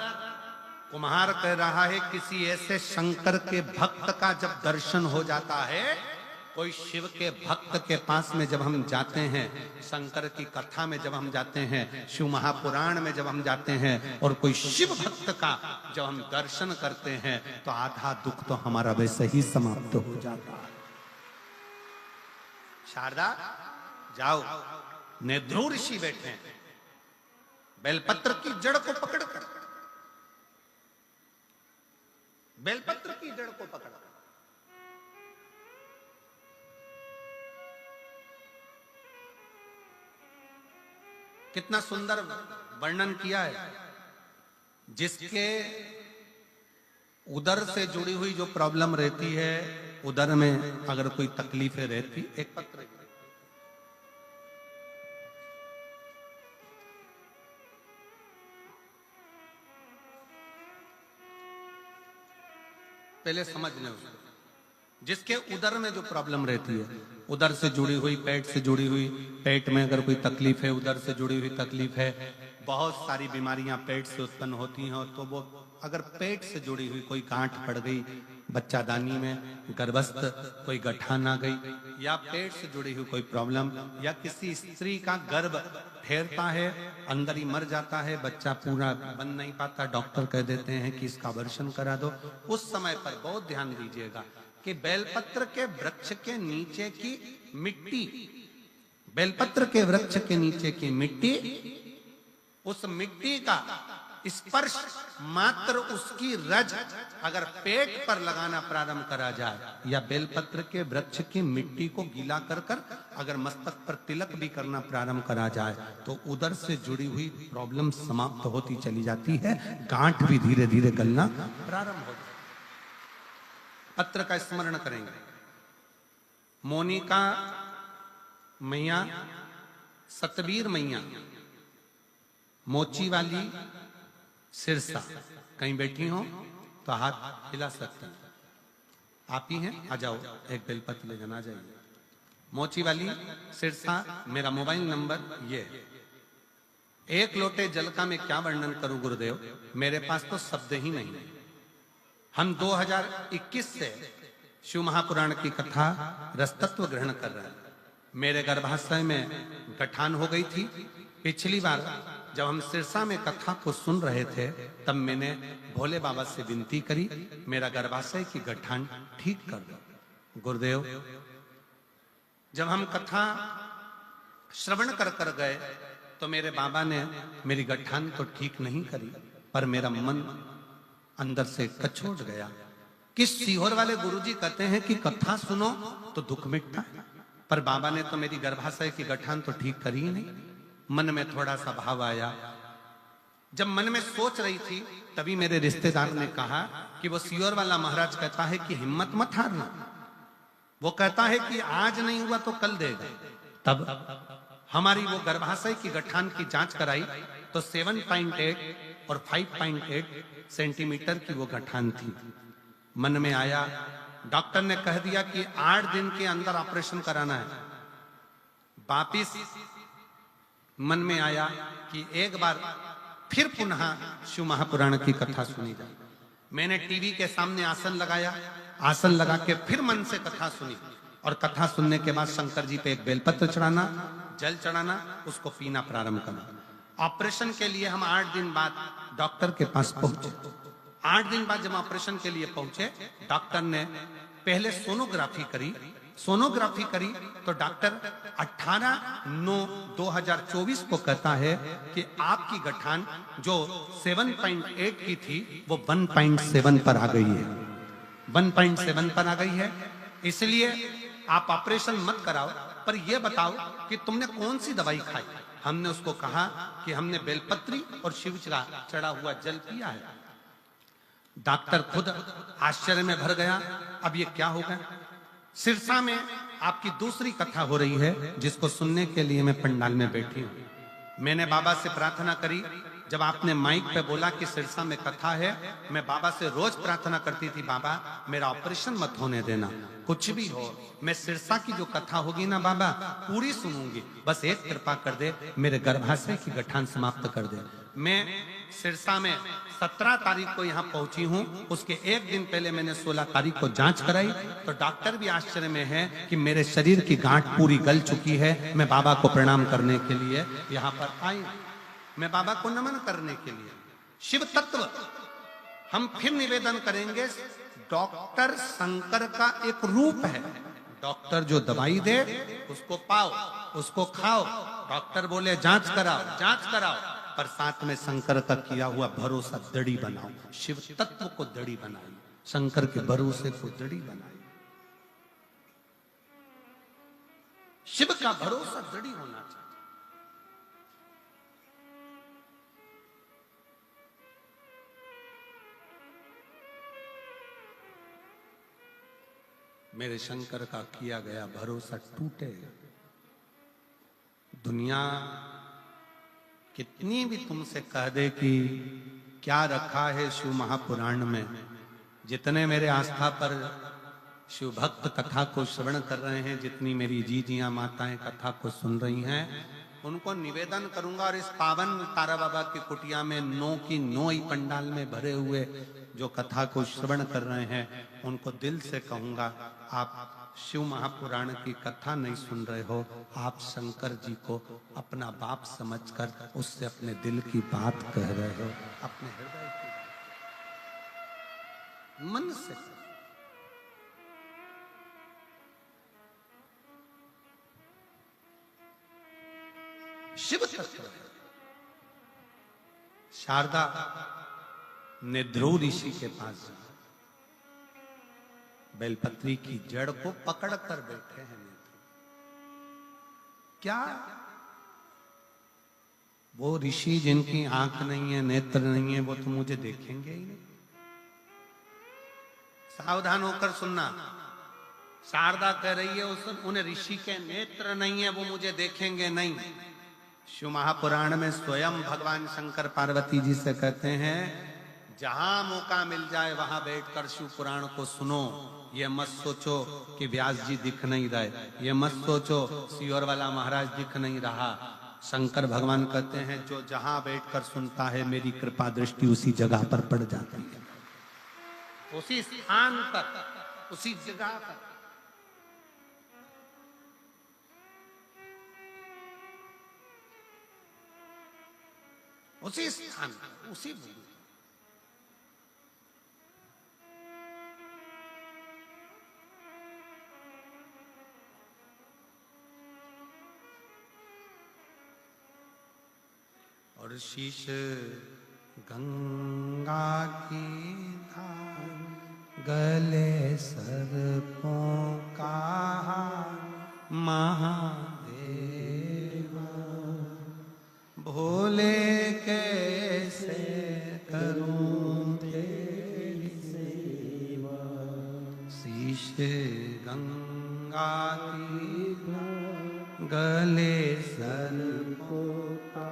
कुम्हार कह रहा है किसी ऐसे शंकर के भक्त का जब दर्शन हो जाता है, कोई शिव के भक्त के पास में जब हम जाते हैं, शंकर की कथा में जब हम जाते हैं, शिव महापुराण में जब हम जाते हैं और कोई शिव भक्त का जब हम दर्शन करते हैं, तो आधा दुख तो हमारा वैसे ही समाप्त हो जाता है। शारदा जाओ, नेध्रुव ऋषि बैठे हैं, बेलपत्र की जड़ को पकड़कर, बेलपत्र की जड़ को पकड़कर। कितना सुंदर वर्णन किया है। जिसके उदर से जुड़ी हुई जो प्रॉब्लम रहती है, उदर में अगर कोई तकलीफें रहती, एक पत्र पहले समझ लें उसको। जिसके उदर में जो प्रॉब्लम रहती है, उदर से जुड़ी हुई, पेट से जुड़ी हुई, पेट में अगर कोई तकलीफ है, उदर से जुड़ी हुई तकलीफ है, बहुत सारी बीमारियां पेट से उत्पन्न होती हैं। तो वो अगर पेट से जुड़ी हुई कोई गांठ पड़ गई, बच्चादानी में गर्भस्थ कोई गठान आ गई, या पेट से जुड़ी हुई कोई प्रॉब्लम, या किसी स्त्री का गर्भ ठहरता है, अंदर ही मर जाता है, बच्चा पूरा बन नहीं पाता, डॉक्टर कह देते हैं कि इसका अबॉर्शन करा दो, उस समय पर बहुत ध्यान दीजिएगा कि बेलपत्र के वृक्ष के नीचे की मिट्टी, बेलपत्र के वृक्ष के नीचे की मिट्टी, उस मिट्टी का स्पर्श मात्र उसकी रज अगर पेट पर लगाना प्रारंभ करा जाए, या बेलपत्र के वृक्ष की मिट्टी को गीला कर कर अगर मस्तक पर तिलक भी करना प्रारंभ करा जाए, तो उदर से जुड़ी हुई प्रॉब्लम समाप्त होती चली जाती है, गांठ भी धीरे धीरे गलना प्रारंभ हो जाए। पत्र का स्मरण करेंगे। मोनिका मैया, सतबीर मैया, मोची वाली सिरसा, कहीं बैठी हो तो हाथ हिला सकते हैं। आप ही हैं, आ जाओ, एक बेलपत्र ले जाना, आ जाइए। मोची वाली सिरसा, मेरा मोबाइल नंबर ये है। एक लोटे जल का मैं क्या वर्णन करूं गुरुदेव, मेरे पास तो शब्द ही नहीं है। हम 2021 से शिव महापुराण की कथा रसतत्व ग्रहण कर रहे हैं। मेरे गर्भाशय में गठान हो गई थी। पिछली बार जब हम सिरसा में कथा को सुन रहे थे, तब मैंने भोले बाबा से विनती करी, मेरा गर्भाशय की गठान ठीक कर दो। गुरुदेव, जब हम कथा श्रवण कर कर गए तो मेरे बाबा ने मेरी गठान तो ठीक नहीं करी, पर मेरा मन अंदर से कचोट गया कि सीहोर वाले गुरुजी कहते हैं कि कथा सुनो तो दुख मिटता है, पर बाबा ने तो मेरी गर्भाशय की गठान तो ठीक करी ही नहीं। मन में थोड़ा सा भाव आया। जब मन में सोच रही थी, तभी मेरे रिश्तेदार ने कहा कि वो सीहोर वाला महाराज कहता है कि हिम्मत मत हारना, वो कहता है कि आज नहीं हुआ तो कल देगा। तब हमारी वो गर्भाशय की गठान की जांच कराई तो 7.8 और 5.8 सेंटीमीटर की वो गठान थी। मन में आया, डॉक्टर ने कह दिया कि 8 दिन के अंदर ऑपरेशन कराना है। वापिस मन में आया कि एक बार फिर पुनः शिव महापुराण की कथा सुनी जाए। मैंने टीवी के सामने आसन लगाया, आसन लगा के फिर मन से कथा सुनी, और कथा सुनने के बाद शंकर जी पे एक बेलपत्र चढ़ाना, जल चढ़ाना, उसको पीना प्रारंभ करना। ऑपरेशन के लिए हम 8 दिन बाद डॉक्टर के पास पहुंचे। 8 दिन बाद जब ऑपरेशन के लिए पहुंचे, डॉक्टर ने पहले सोनोग्राफी करी। सोनोग्राफी करी तो डॉक्टर 18/9/2024 को कहता है कि आपकी गठान जो 7.8 की थी वो 1.7 पर आ गई है, 1.7 पर आ गई है। इसलिए आप ऑपरेशन मत कराओ, पर यह बताओ कि तुमने कौन सी दवाई खाई। हमने उसको कहा कि हमने बेलपत्री और शिव चढ़ा हुआ जल पिया है। डॉक्टर खुद आश्चर्य में भर गया, अब ये क्या होगा। सिरसा में आपकी दूसरी कथा हो रही है, जिसको सुनने के लिए मैं पंडाल में बैठी हूं। मैंने बाबा से प्रार्थना करी। जब आपने माइक पे बोला कि सिरसा में कथा है, मैं बाबा से रोज प्रार्थना करती थी, बाबा मेरा ऑपरेशन मत होने देना, कुछ भी हो, मैं सिरसा की जो कथा होगी ना बाबा पूरी सुनूंगी, बस एक कृपा कर दे, मेरे गर्भाशय की गठान समाप्त कर दे। मैं सिरसा में 17 तारीख को यहाँ पहुंची हूँ। उसके एक दिन पहले मैंने 16 तारीख को जांच कराई, तो डॉक्टर भी आश्चर्य में है कि मेरे शरीर की गांठ पूरी गल चुकी है। मैं बाबा को प्रणाम करने के लिए यहाँ पर आई, मैं बाबा को नमन करने के लिए। शिव तत्व हम फिर निवेदन करेंगे, डॉक्टर शंकर का एक रूप है। डॉक्टर जो दवाई दे उसको पाओ, उसको खाओ। डॉक्टर बोले जांच कराओ, जांच कराओ, पर साथ में शंकर का किया हुआ भरोसा दड़ी बनाओ। शिव तत्व को दड़ी बनाई, शंकर के भरोसे को दड़ी बनाई। शिव का भरोसा दड़ी होना चाहिए। मेरे शंकर का किया गया भरोसा टूटे। दुनिया कितनी भी तुमसे कह दे कि क्या रखा है शिव महापुराण में, जितने मेरे आस्था पर शिव भक्त कथा को श्रवण कर रहे हैं, जितनी मेरी जीजियां माताएं कथा को सुन रही हैं, उनको निवेदन करूंगा और इस पावन तारा बाबा की कुटिया में 9 की 9 ही पंडाल में भरे हुए जो कथा को श्रवण कर रहे हैं, उनको दिल से कहूंगा, आप शिव महापुराण की कथा नहीं सुन रहे हो, आप शंकर जी को अपना बाप समझकर उससे अपने दिल की बात कह रहे हो, अपने हृदय की मन से। शिव तत्व शारदा ने ध्रुव ऋषि के पास जा बेलपत्री की जड़ को पकड़ कर बैठे हैं। क्या वो ऋषि जिनकी आंख नहीं है, नेत्र नहीं है, वो तो मुझे देखेंगे ही नहीं? सावधान होकर सुनना, शारदा कह रही है उन्हें ऋषि के नेत्र नहीं है, वो मुझे देखेंगे नहीं। शिव महापुराण में स्वयं भगवान शंकर पार्वती जी से कहते हैं, जहां मौका मिल जाए वहां बैठकर शिव पुराण को सुनो। ये मत सोचो कि व्यास जी दिख नहीं रहे, ये मत सोचो सियोर वाला महाराज दिख नहीं रहा। शंकर भगवान कहते हैं, जो जहां बैठकर सुनता है मेरी कृपा दृष्टि उसी जगह पर पड़ जाती है, उसी स्थान पर, उसी जगह पर। उसी स्थान पर, उसी भूमि। और शीश गंगा की धार, गले सर्पों का महादेवा, भोले कैसे करूं तेरी सेवा। शीश गंगा की गले सर्पों का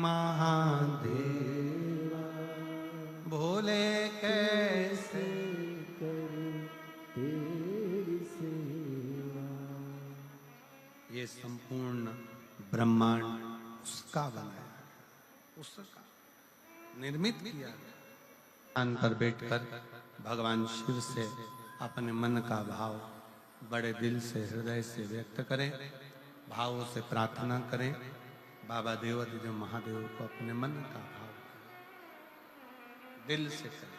महादेवा, भोले कैसे करूं तेरी सेवा। ये संपूर्ण ब्रह्मांड उसका बनाया, उसका निर्मित किया। स्थान पर बैठकर भगवान शिव से अपने मन का भाव बड़े दिल से, हृदय से व्यक्त करें, भावों से प्रार्थना करें। बाबा देवाधिदेव महादेव को अपने मन का भाव दिल से करें।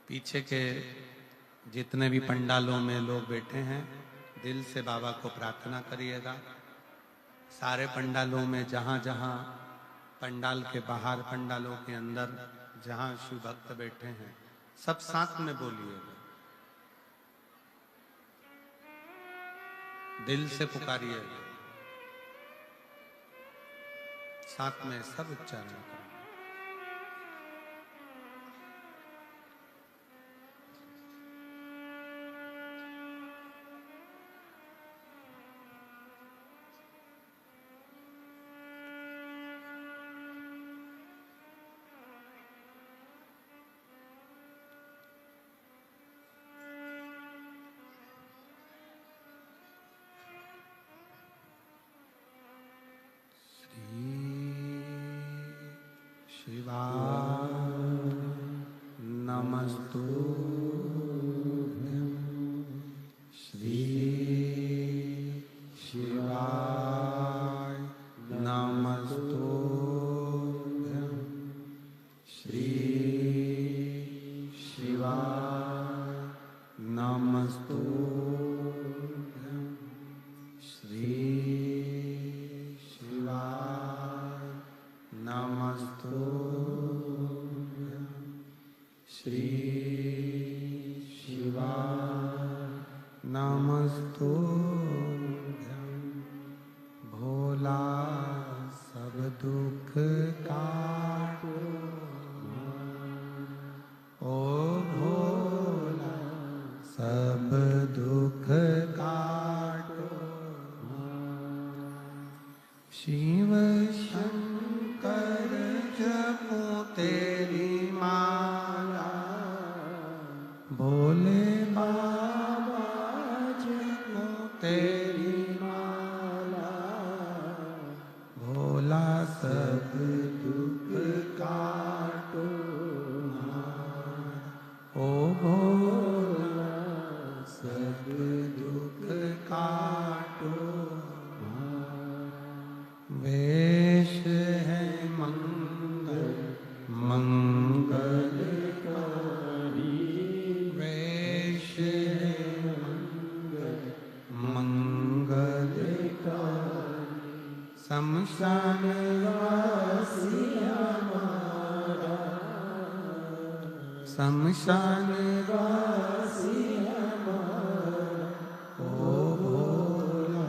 पीछे के जितने भी पंडालों में लोग बैठे हैं, दिल से बाबा को प्रार्थना करिएगा। सारे पंडालों में जहां जहां पंडाल के बाहर, पंडालों के अंदर जहां शिव भक्त बैठे हैं, सब साथ में बोलिएगा, दिल से पुकारिएगा, साथ में सब उच्चारण करें। शिवाय नमस्तुभ्यं, श्री शिवाय नमस्तुभ्यं, श्री शिवाय नमस्तुभ्यं, श्री शिवाय नमस्तुभ्यं, श्री शिवाय नमस्तुभ्यं। भोला सब दुख काटो, ओ भोला सब दुख काटो, शिव शंकर जपो तेरी शमशान वासी हमारा, शमशान वासी हमारा, ओ भोला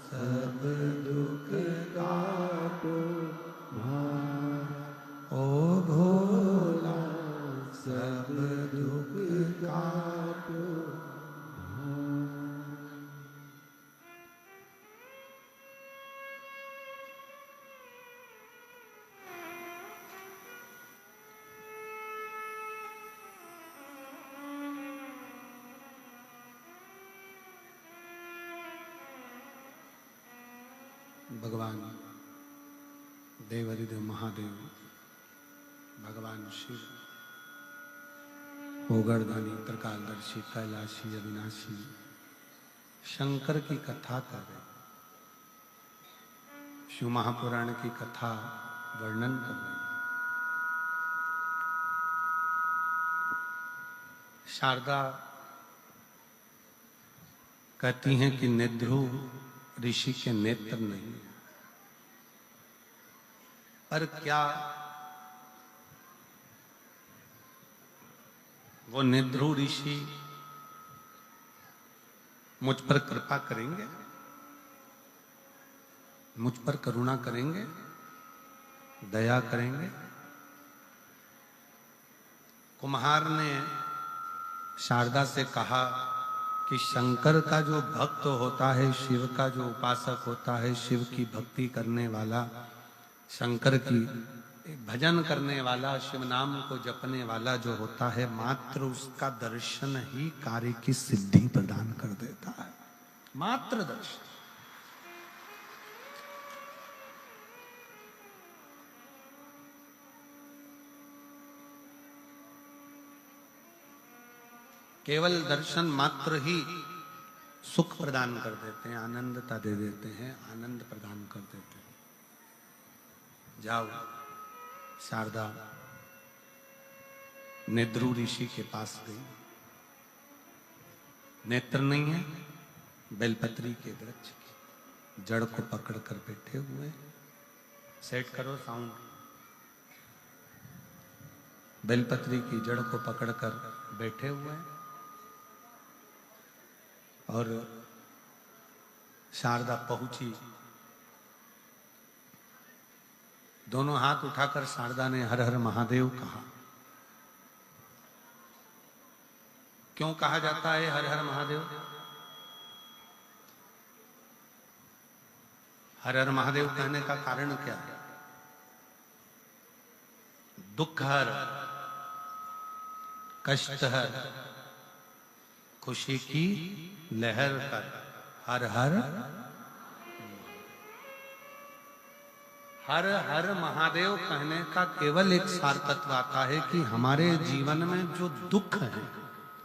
सब दुख काटो भारा, ओ भोला सब दुख काटो। भगवान देवाधिदेव महादेव, भगवान शिव, ओगरदानी, त्रिकालदर्शी, कैलाशी, अविनाशी, शंकर की कथा कर रहे, शिव महापुराण की कथा वर्णन कर रहे। शारदा कहती हैं कि निध्रुव ऋषि के नेत्र नहीं, पर क्या वो निध्रुव ऋषि मुझ पर कृपा करेंगे, मुझ पर करुणा करेंगे, दया करेंगे? कुम्हार ने शारदा से कहा कि शंकर का जो भक्त होता है, शिव का जो उपासक होता है, शिव की भक्ति करने वाला, शंकर की भजन करने वाला, शिव नाम को जपने वाला जो होता है, मात्र उसका दर्शन ही कार्य की सिद्धि प्रदान कर देता है। मात्र दर्शन। केवल दर्शन मात्र ही सुख प्रदान कर देते हैं, आनंदता दे देते हैं, आनंद प्रदान कर देते हैं। जाओ, शारदा निध्रुव ऋषि के पास गई। नेत्र नहीं है, बेलपत्री के वृक्ष की जड़ को पकड़कर बैठे हुए। सेट करो साउंड। बेलपत्री की जड़ को पकड़कर बैठे हुए हैं और शारदा पहुंची। दोनों हाथ उठाकर शारदा ने हर हर महादेव कहा। क्यों कहा जाता है हर हर महादेव? हर हर महादेव कहने का कारण क्या है? दुख हर, कष्ट हर, खुशी की लहर कर, हर हर हर हर महादेव कहने का केवल एक सार तत्व आता है कि हमारे जीवन में जो दुख है,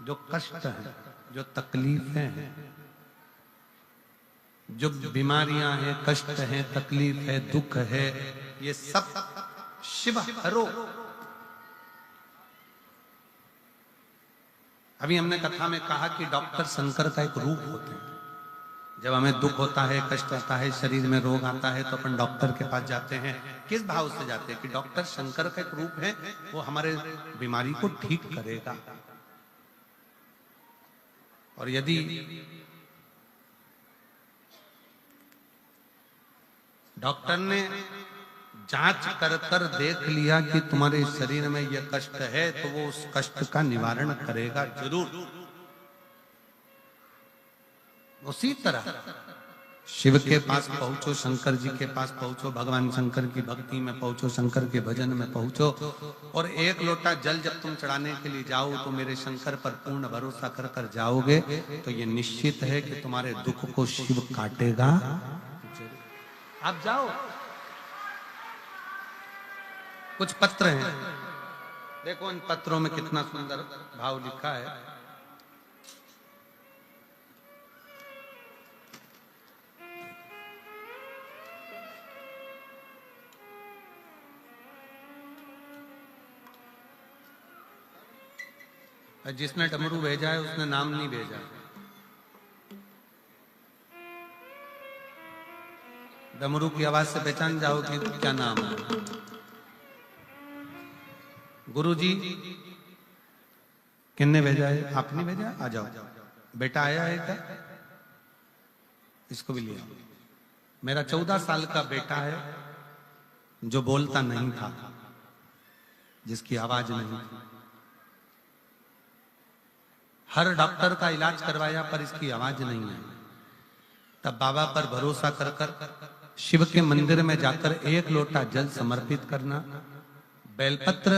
जो कष्ट है, जो तकलीफें हैं, जो बीमारियां हैं, कष्ट है, तकलीफ है, दुख है, ये सब शिव हरो। अभी हमने कथा में कहा कि डॉक्टर शंकर का एक रूप होते हैं। जब हमें दुख होता है, कष्ट आता है, शरीर में रोग आता है, तो अपन डॉक्टर के पास जाते हैं। किस भाव से जाते हैं? कि डॉक्टर शंकर का एक रूप है, वो हमारे बीमारी को ठीक करेगा। और यदि डॉक्टर ने जांच कर कर देख लिया कि तुम्हारे शरीर में यह कष्ट है, तो वो उस कष्ट का निवारण करेगा जरूर। उसी तरह शिव के पास पहुंचो, शंकर जी के पास पहुंचो, भगवान शंकर की भक्ति में पहुंचो, शंकर के भजन में पहुंचो, और एक लोटा जल जब तुम चढ़ाने के लिए जाओ तो मेरे शंकर पर पूर्ण भरोसा कर कर जाओगे, तो ये निश्चित है कि तुम्हारे दुख को शिव काटेगा। आप जाओ। कुछ पत्र हैं, देखो इन पत्रों में कितना सुंदर भाव लिखा है। जिसने डमरू भेजा है उसने नाम नहीं भेजा। डमरू की आवाज से पहचान जाओ कि क्या नाम है। गुरुजी किन्ने भेजा है? आपने भेजा? आ जाओ। बेटा आया है क्या? इसको भी लिया। मेरा 14 साल का बेटा है जो बोलता नहीं था, जिसकी आवाज नहीं थी। हर डॉक्टर का इलाज करवाया पर इसकी आवाज नहीं है। तब बाबा पर भरोसा कर कर शिव के मंदिर में जाकर 1 लोटा जल समर्पित करना, बेलपत्र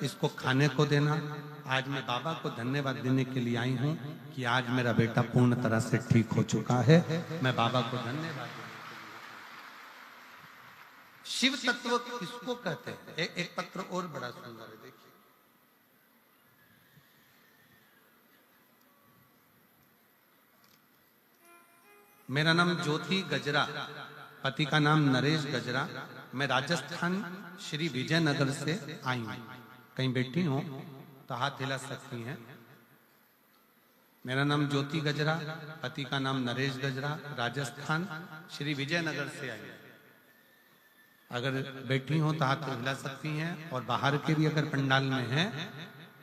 इसको खाने को देना। आज मैं बाबा को धन्यवाद देने के लिए आई हूं कि आज मेरा बेटा पूर्ण तरह से ठीक हो चुका है। मैं बाबा को धन्यवाद। शिव तत्व किसको कहते हैं? एक पत्र और बड़ा सुंदर है, देखिए। मेरा नाम ज्योति गजरा, पति का नाम नरेश गजरा। मैं राजस्थान श्री विजयनगर से आई हूं। कहीं बैठी हो तो हाथ हिला सकती हैं। मेरा नाम ज्योति गजरा, पति का नाम नरेश गजरा, राजस्थान श्री विजयनगर से आई। अगर बैठी हो तो हाथ हिला सकती हैं। और बाहर के भी अगर पंडाल में हैं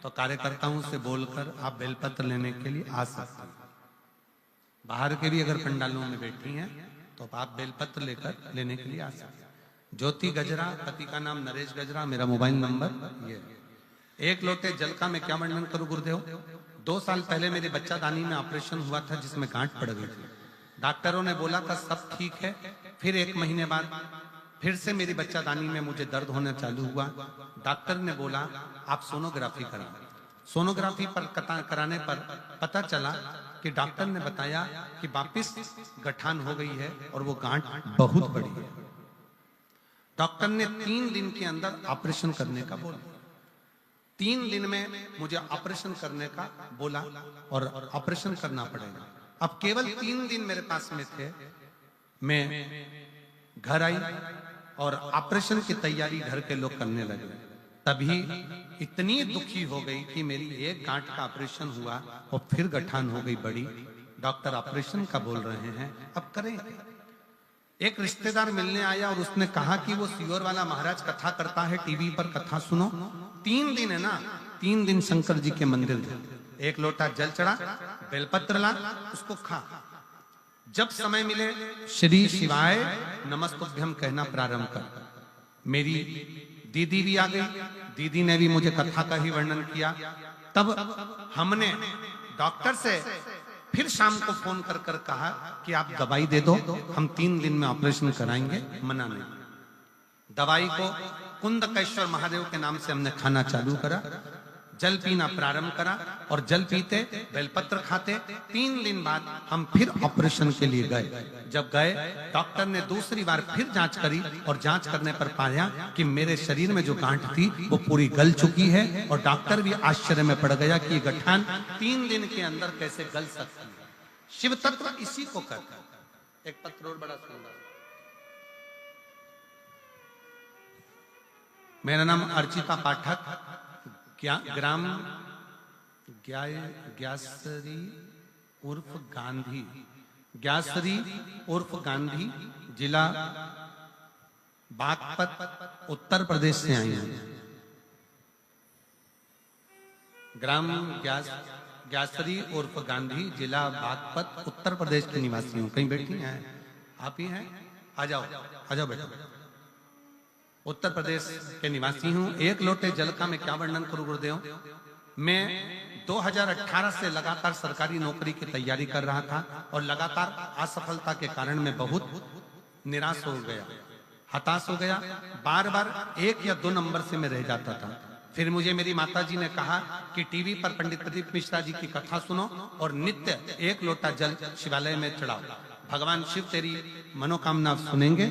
तो कार्यकर्ताओं से बोलकर आप बेलपत्र लेने के लिए आ सकते हैं। बाहर के भी अगर पंडालों में बैठी हैं तो आप बेलपत्र लेकर लेने के लिए आ सकते हैं। ज्योति गजरा, पति का नाम नरेश गजरा, मेरा मोबाइल नंबर ये। 1 लोटे जल का मैं क्या वर्णन करूं गुरुदेव? 2 साल पहले मेरे बच्चादानी में ऑपरेशन हुआ था जिसमें गांठ पड़ गई थी। डॉक्टरों ने बोला था सब ठीक है। फिर 1 महीने बाद फिर से मेरी बच्चादानी में मुझे दर्द होना चालू हुआ। डॉक्टर ने बोला आप सोनोग्राफी कराओ। सोनोग्राफी पर कराने पर पता चला कि डॉक्टर ने बताया कि वापिस गठान हो गई है और वो गांठ बहुत बड़ी है। डॉक्टर ने 3 दिन के अंदर ऑपरेशन करने का बोला। 3 दिन में मुझे ऑपरेशन करने का बोला और ऑपरेशन करना पड़ेगा। अब केवल 3 दिन मेरे पास में थे। मैं घर आई और ऑपरेशन की तैयारी घर के लोग करने लगे। तभी इतनी दुखी हो गई कि मेरी 1 गांठ का ऑपरेशन हुआ और फिर गठान हो गई बड़ी। डॉक्टर ऑपरेशन का बोल रहे हैं, अब करें। एक रिश्तेदार मिलने आया और उसने कहा कि वो सियोर वाला महाराज कथा करता है, टीवी पर कथा सुनो। 3 दिन है ना, 3 दिन शंकर जी के मंदिर जा, 1 लोटा जल चढ़ा, बेलपत्र ला, उसको खा। जब समय मिले श्री शिवाय नमस्तुभ्यम कहना प्रारंभ कर। मेरी दीदी भी आ गई। दीदी ने भी मुझे कथा का ही वर्णन किया। तब हमने डॉक्टर से फिर शाम को फोन कर कर कहा कि आप दवाई दे दो, हम 3 दिन में ऑपरेशन कराएंगे। मना नहीं। दवाई को कुंदकेश्वर महादेव के नाम से हमने खाना चालू करा, जल पीना प्रारंभ करा और जल पीते बेलपत्र खाते। 3 दिन बाद हम फिर ऑपरेशन के लिए गए। जब गए डॉक्टर ने दूसरी बार फिर जांच करी और जांच करने पर पाया कि मेरे शरीर में जो गांठ थी वो पूरी गल चुकी है। और डॉक्टर भी आश्चर्य में पड़ गया कि ये गठान 3 दिन के अंदर कैसे गल सकती है। शिव तत्व इसी को कहते हैं। एक पत्र और बड़ा सुंदर। मेरा नाम अर्चिता पाठक, ग्राम ग्यासरी उर्फ गांधी, ग्यासरी उर्फ गांधी, जिला बागपत, उत्तर प्रदेश से आई हूं। ग्राम ग्यासरी उर्फ गांधी, जिला बागपत, उत्तर प्रदेश के निवासी हूं। कहीं बैठी हैं आप ही हैं? आ जाओ, आ जाओ बेटा। उत्तर प्रदेश के निवासी हूं। 1 लोटे जल का मैं क्या वर्णन करूं गुरुदेव? मैं 2018 से लगातार सरकारी नौकरी की तैयारी कर रहा था और लगातार असफलता के कारण मैं बहुत निराश हो गया, हताश हो गया। बार बार 1 या 2 नंबर से मैं रह जाता था। फिर मुझे मेरी माताजी ने कहा कि टीवी पर पंडित प्रदीप मिश्रा जी की कथा सुनो और नित्य 1 लोटा जल शिवालय में चढ़ाओ, भगवान शिव तेरी मनोकामना सुनेंगे।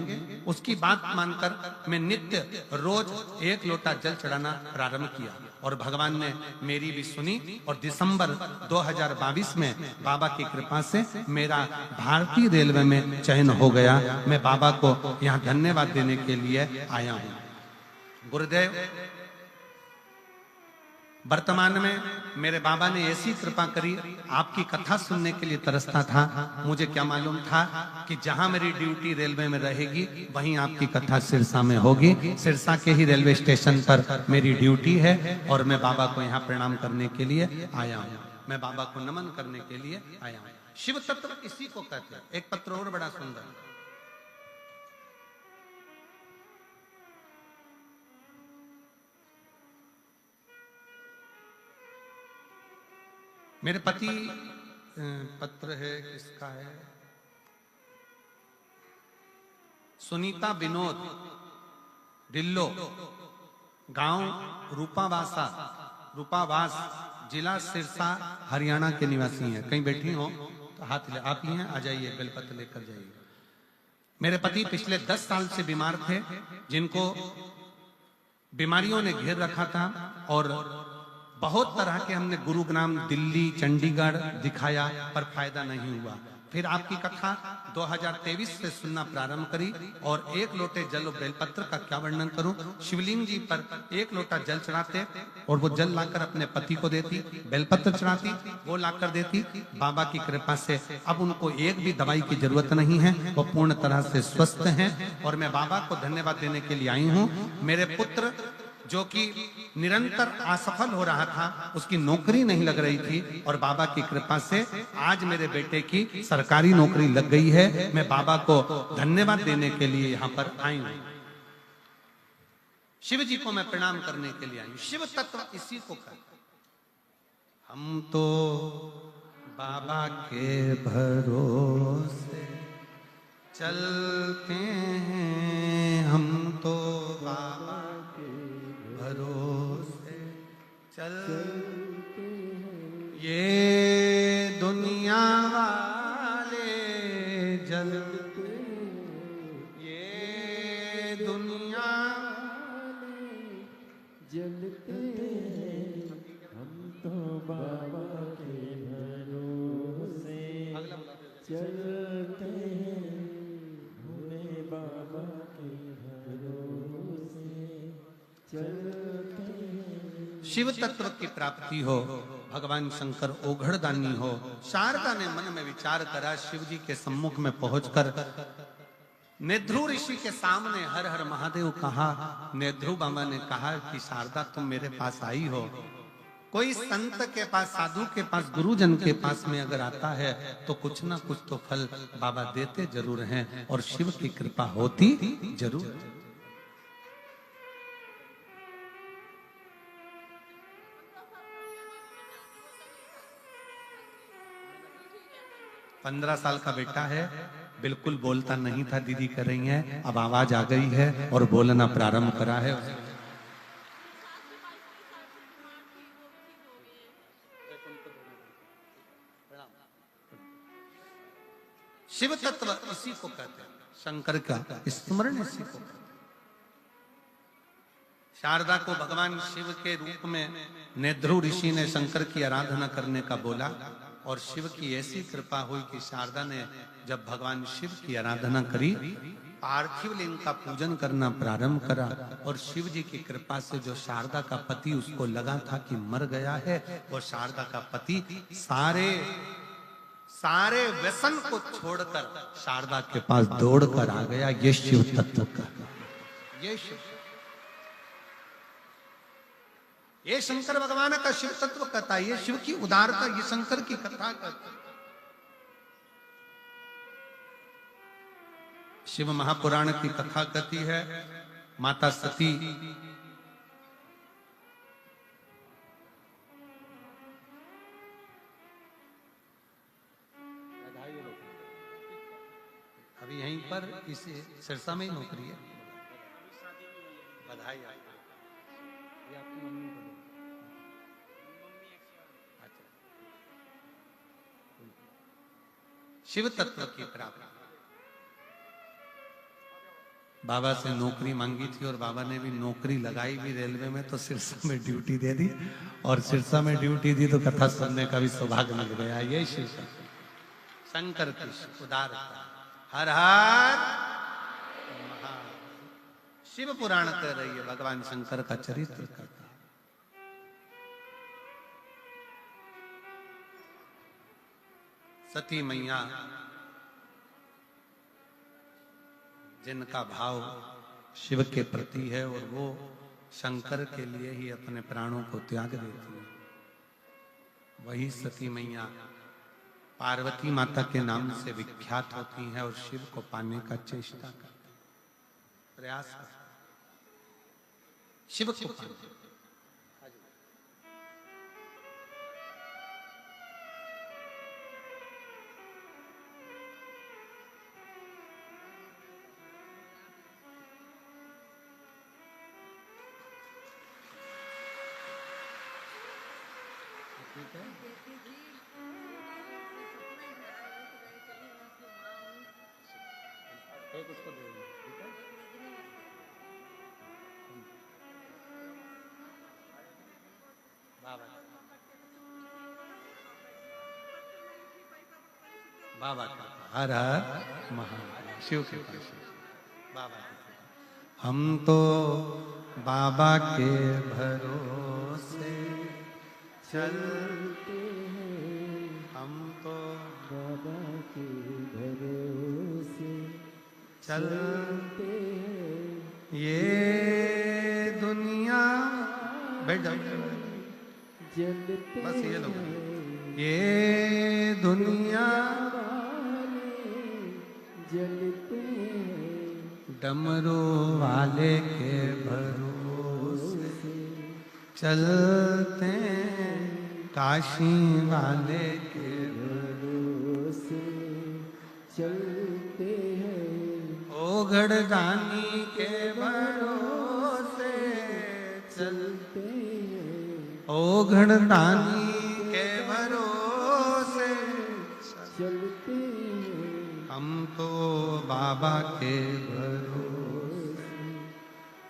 उसकी बात मानकर मैं नित्य रोज 1 लोटा जल चढ़ाना प्रारंभ किया और भगवान ने मेरी भी सुनी। और दिसंबर 2022 में बाबा की कृपा से मेरा भारतीय रेलवे में चयन हो गया। मैं बाबा को यहाँ धन्यवाद देने के लिए आया हूँ। गुरुदेव वर्तमान में मेरे बाबा ने ऐसी कृपा करी, आपकी कथा सुनने के लिए तरसता था। मुझे क्या मालूम था कि जहां मेरी ड्यूटी रेलवे में रहेगी वहीं आपकी कथा सिरसा में होगी। सिरसा के ही रेलवे स्टेशन पर मेरी ड्यूटी है और मैं बाबा को यहाँ प्रणाम करने के लिए आया हूँ। मैं बाबा को नमन करने के लिए आया हूँ। शिव तत्व इसी को कहते हैं। एक पत्र और बड़ा सुंदर, मेरे पति, पत्र है, किसका है, सुनीता विनोद, डिल्लो, गांव रूपावास, जिला सिरसा, हरियाणा के निवासी हैं। कहीं बैठी हो तो हाथ ले, आप ही हैं, आ जाइए, बेलपत्र लेकर जाइए। मेरे पति पिछले 10 साल से बीमार थे, जिनको बीमारियों ने घेर रखा था और बहुत तरह के हमने गुरुग्राम, दिल्ली, चंडीगढ़ दिखाया पर फायदा नहीं हुआ। फिर आपकी कथा 2023 से सुनना प्रारंभ करी और एक लोटे जल और बेलपत्र का क्या वर्णन करूं। शिवलिंग जी पर एक लोटा जल चढ़ाते और वो जल लाकर अपने पति को देती, बेलपत्र चढ़ाती, वो लाकर देती। बाबा की कृपा से अब उनको एक भी दवाई की जरूरत नहीं है, वो पूर्ण तरह से स्वस्थ हैं और मैं बाबा को धन्यवाद देने के लिए आई हूँ। मेरे पुत्र जो कि निरंतर असफल हो रहा था, उसकी नौकरी नहीं लग रही थी और बाबा की कृपा से आज मेरे बेटे की सरकारी नौकरी लग गई है। मैं बाबा को धन्यवाद देने के लिए यहाँ पर आई हूँ। शिव जी को मैं प्रणाम करने के लिए आई हूँ। शिव तत्व इसी को कहते हैं। हम तो बाबा के भरोसे चलते हैं, हम तो बाबा भरोसे चलते हैं, ये दुनिया वाले जलते, ये दुनिया वाले जलते, हम तो बाबा के भरोसे चलते हैं, हमें बाबा के भरोसे चलते हैं। शिव तत्व की प्राप्ति हो, भगवान शंकर ओघड़दानी हो। शारदा ने मन में विचार करा, शिव जी के सम्मुख में पहुंचकर नेध्रु ऋषि के सामने हर हर महादेव कहा। नेध्रु बाबा ने कहा कि शारदा तुम मेरे पास आई हो, कोई संत के पास, साधु के पास, गुरुजन के पास में अगर आता है तो कुछ ना कुछ तो फल बाबा देते जरूर हैं और शिव की कृपा होती जरूर। 15 साल का बेटा है, बिल्कुल बोलता नहीं था, दीदी कर रही है, अब आवाज आ गई है और बोलना प्रारंभ करा है। शिव तत्व इसी को कहते हैं, शंकर का स्मरण इसी को कहते हैं। शारदा को भगवान शिव के रूप में नेध्रु ऋषि ने शंकर की आराधना करने का बोला और शिव की ऐसी कृपा हुई कि शारदा ने जब भगवान शिव की आराधना करी, पार्थिव लिंग का पूजन करना प्रारंभ करा और शिव जी की कृपा से जो शारदा का पति उसको लगा था कि मर गया है, वो शारदा का पति सारे व्यसन को छोड़कर शारदा के पास दौड़कर आ गया। ये शिव तत्व का, ये शंकर भगवान का शिव तत्व कथा, ये शिव की उदारता, ये शंकर की कथा कहते। शिव महापुराण की कथा कहती है, माता सती अभी यहीं पर इसे सिरसा में ही नौकरी है। बधाई आपको। ये आपकी मम्मी को। अच्छा, शिव तत्व की प्राप्ति। बाबा से नौकरी मांगी थी और बाबा ने भी नौकरी लगाई भी रेलवे में, तो सिरसा में ड्यूटी दे दी और सिरसा में ड्यूटी दी तो कथा सुनने का भी सौभाग्य मिल गया। ये शिव शंकर की उदारता। हर हर शिव पुराण कर रही है, भगवान शंकर का चरित्र करता है। सती मैया जिनका भाव शिव के प्रति है और वो शंकर के लिए ही अपने प्राणों को त्याग देती है, वही सती मैया पार्वती माता के नाम से विख्यात होती हैं और शिव को पाने का चेष्टा करती, प्रयास करती शिव को पाने। एक उसको दे दो, ठीक है? बाबा बाबा का हर हर महादेव, शिव के पास बाबा के। हम तो बाबा के भरोसे चलते हैं, हम तो बाबा के भरोसे चलते हैं, ये दुनिया बैठ जाओ, जलते बस ये लोग, ये दुनिया जलते डमरू वाले के भरोसे चलते, काशी वाले के भरोसे चलते हैं, ओघड़ दानी के भरोसे चलते हैं, ओघड़ दानी के भरोसे चलते हैं, हम तो बाबा के भरोसे।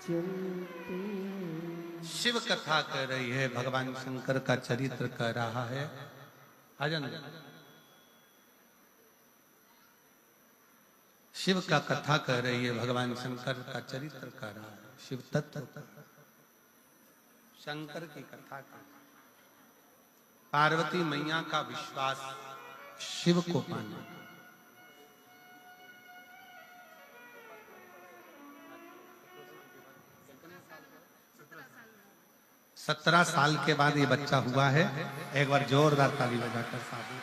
चलते हैं। शिव कथा कर रही है, भगवान शंकर का चरित्र कर रहा है। आजन शिव का कथा कर रही है, भगवान शंकर का चरित्र कर रहा है, शिव तत्व का, शंकर की कथा कर, पार्वती मैया का विश्वास शिव को पाना। 17 साल के बाद ये बच्चा हुआ है। एक बार जोरदार ताली बजाकर साधु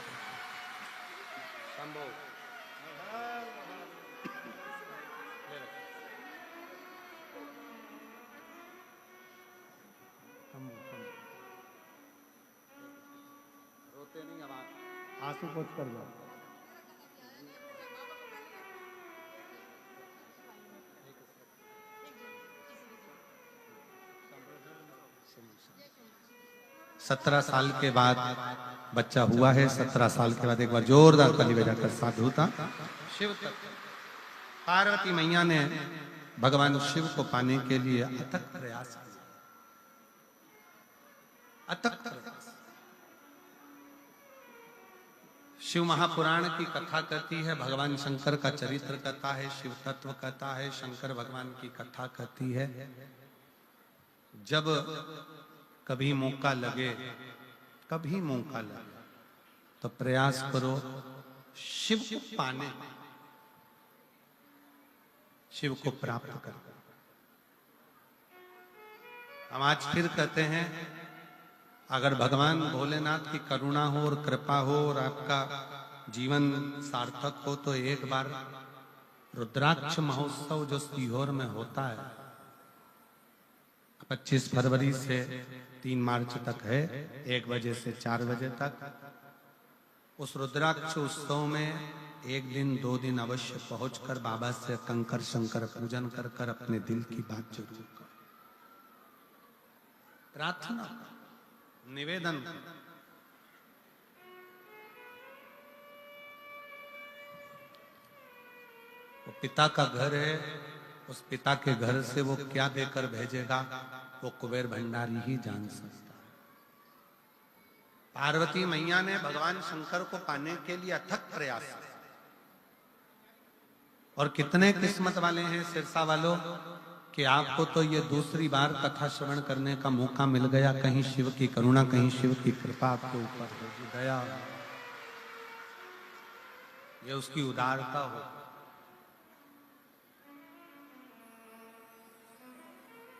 रोते नहीं, अब आंसू पोंछ कर जाओ। सत्रह साल के बाद बच्चा हुआ है। 17 साल के बाद एक बार जोरदार ताली बजाकर साधुता शिव तत्व। पार्वती मैया ने भगवान शिव को पाने के लिए अथक प्रयास किया, अथक प्रयास। शिव महापुराण की कथा कहती है, भगवान शंकर का चरित्र कहता है, शिव तत्व कहता है, शंकर भगवान की कथा कहती है। जब कभी मौका लगे, कभी मौका लगे तो प्रयास करो शिव को पाने, शिव को प्राप्त कर। हम आज फिर कहते हैं, अगर भगवान भोलेनाथ की करुणा हो और कृपा हो और आपका जीवन सार्थक हो तो एक बार रुद्राक्ष महोत्सव जो सीहोर में होता है 25 फरवरी से 3 मार्च तक है, 1 बजे से 4 बजे तक, उस रुद्राक्ष उत्सव में 1 दिन 2 दिन अवश्य पहुंचकर बाबा से कंकर शंकर पूजन कर कर अपने दिल की बात जरूर कर, प्रार्थना निवेदन कर। वो पिता का घर है, उस पिता के घर से वो क्या देकर भेजेगा वो कुबेर भंडारी ही जान सकता है। पार्वती मैया ने भगवान शंकर को पाने के लिए अथक प्रयास किया। और कितने किस्मत वाले हैं सिरसा वालों कि आपको तो ये दूसरी बार कथा श्रवण करने का मौका मिल गया। कहीं शिव की करुणा, कहीं शिव की कृपा आपके ऊपर होगी, दया। ये उसकी उदारता हो।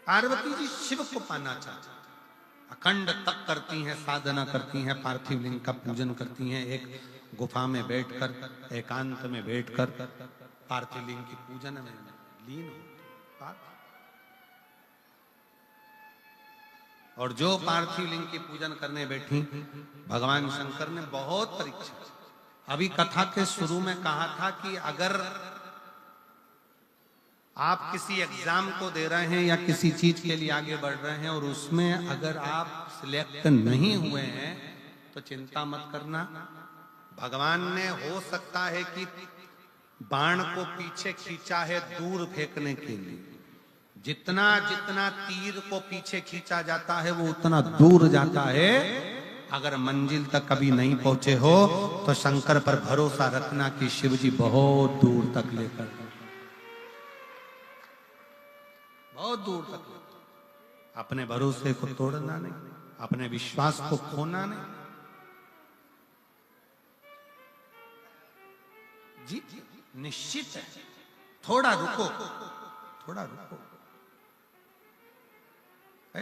पार्वती जी शिव को पाना चाहती, अखंड तप करती हैं, साधना करती हैं, पार्थिव लिंग का पूजन करती हैं, एक गुफा में बैठकर, एकांत में बैठकर पार्थिव लिंग की पूजन में लीन हो। और जो पार्थिव लिंग की पूजन करने बैठी, भगवान शंकर ने बहुत परीक्षा। अभी कथा के शुरू में कहा था कि अगर आप किसी एग्जाम को दे रहे हैं या किसी चीज के लिए आगे बढ़ रहे हैं और उसमें अगर आप सिलेक्ट नहीं हुए हैं तो चिंता मत करना। भगवान ने हो सकता है कि बाण को पीछे खींचा है दूर फेंकने के लिए। जितना जितना तीर को पीछे खींचा जाता है वो उतना दूर जाता है। अगर मंजिल तक कभी नहीं पहुंचे हो तो शंकर पर भरोसा रखना कि शिव जी बहुत दूर तक लेकर, बहुत दूर तक। अपने भरोसे को तोड़ना नहीं, अपने विश्वास को खोना नहीं। जी निश्चित है। थोड़ा रुको, थोड़ा रुको,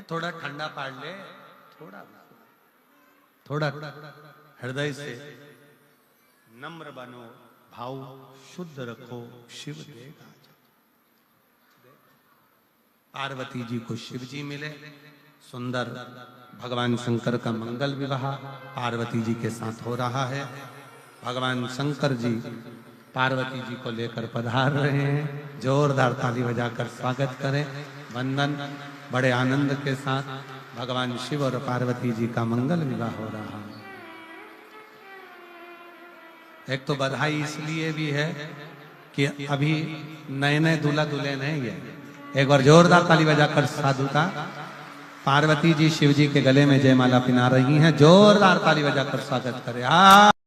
थोड़ा ठंडा पाड़ ले, थोड़ा रुको, थोड़ा हृदय से नम्र बनो, भाव शुद्ध रखो, शिव देगा। पार्वती जी को शिव जी मिले, सुंदर भगवान शंकर का मंगल विवाह पार्वती जी के साथ हो रहा है। भगवान शंकर जी पार्वती जी को लेकर पधार रहे हैं। जोरदार ताली बजाकर स्वागत करें। वंदन बड़े आनंद के साथ भगवान शिव और पार्वती जी का मंगल विवाह हो रहा है। एक तो बधाई इसलिए भी है कि अभी नए नए दूल्हा दुल्हन है ये। एक बार जोरदार ताली बजाकर साधुता। पार्वती जी शिव जी के गले में जयमाला पिना रही हैं। जोरदार ताली बजाकर स्वागत करें।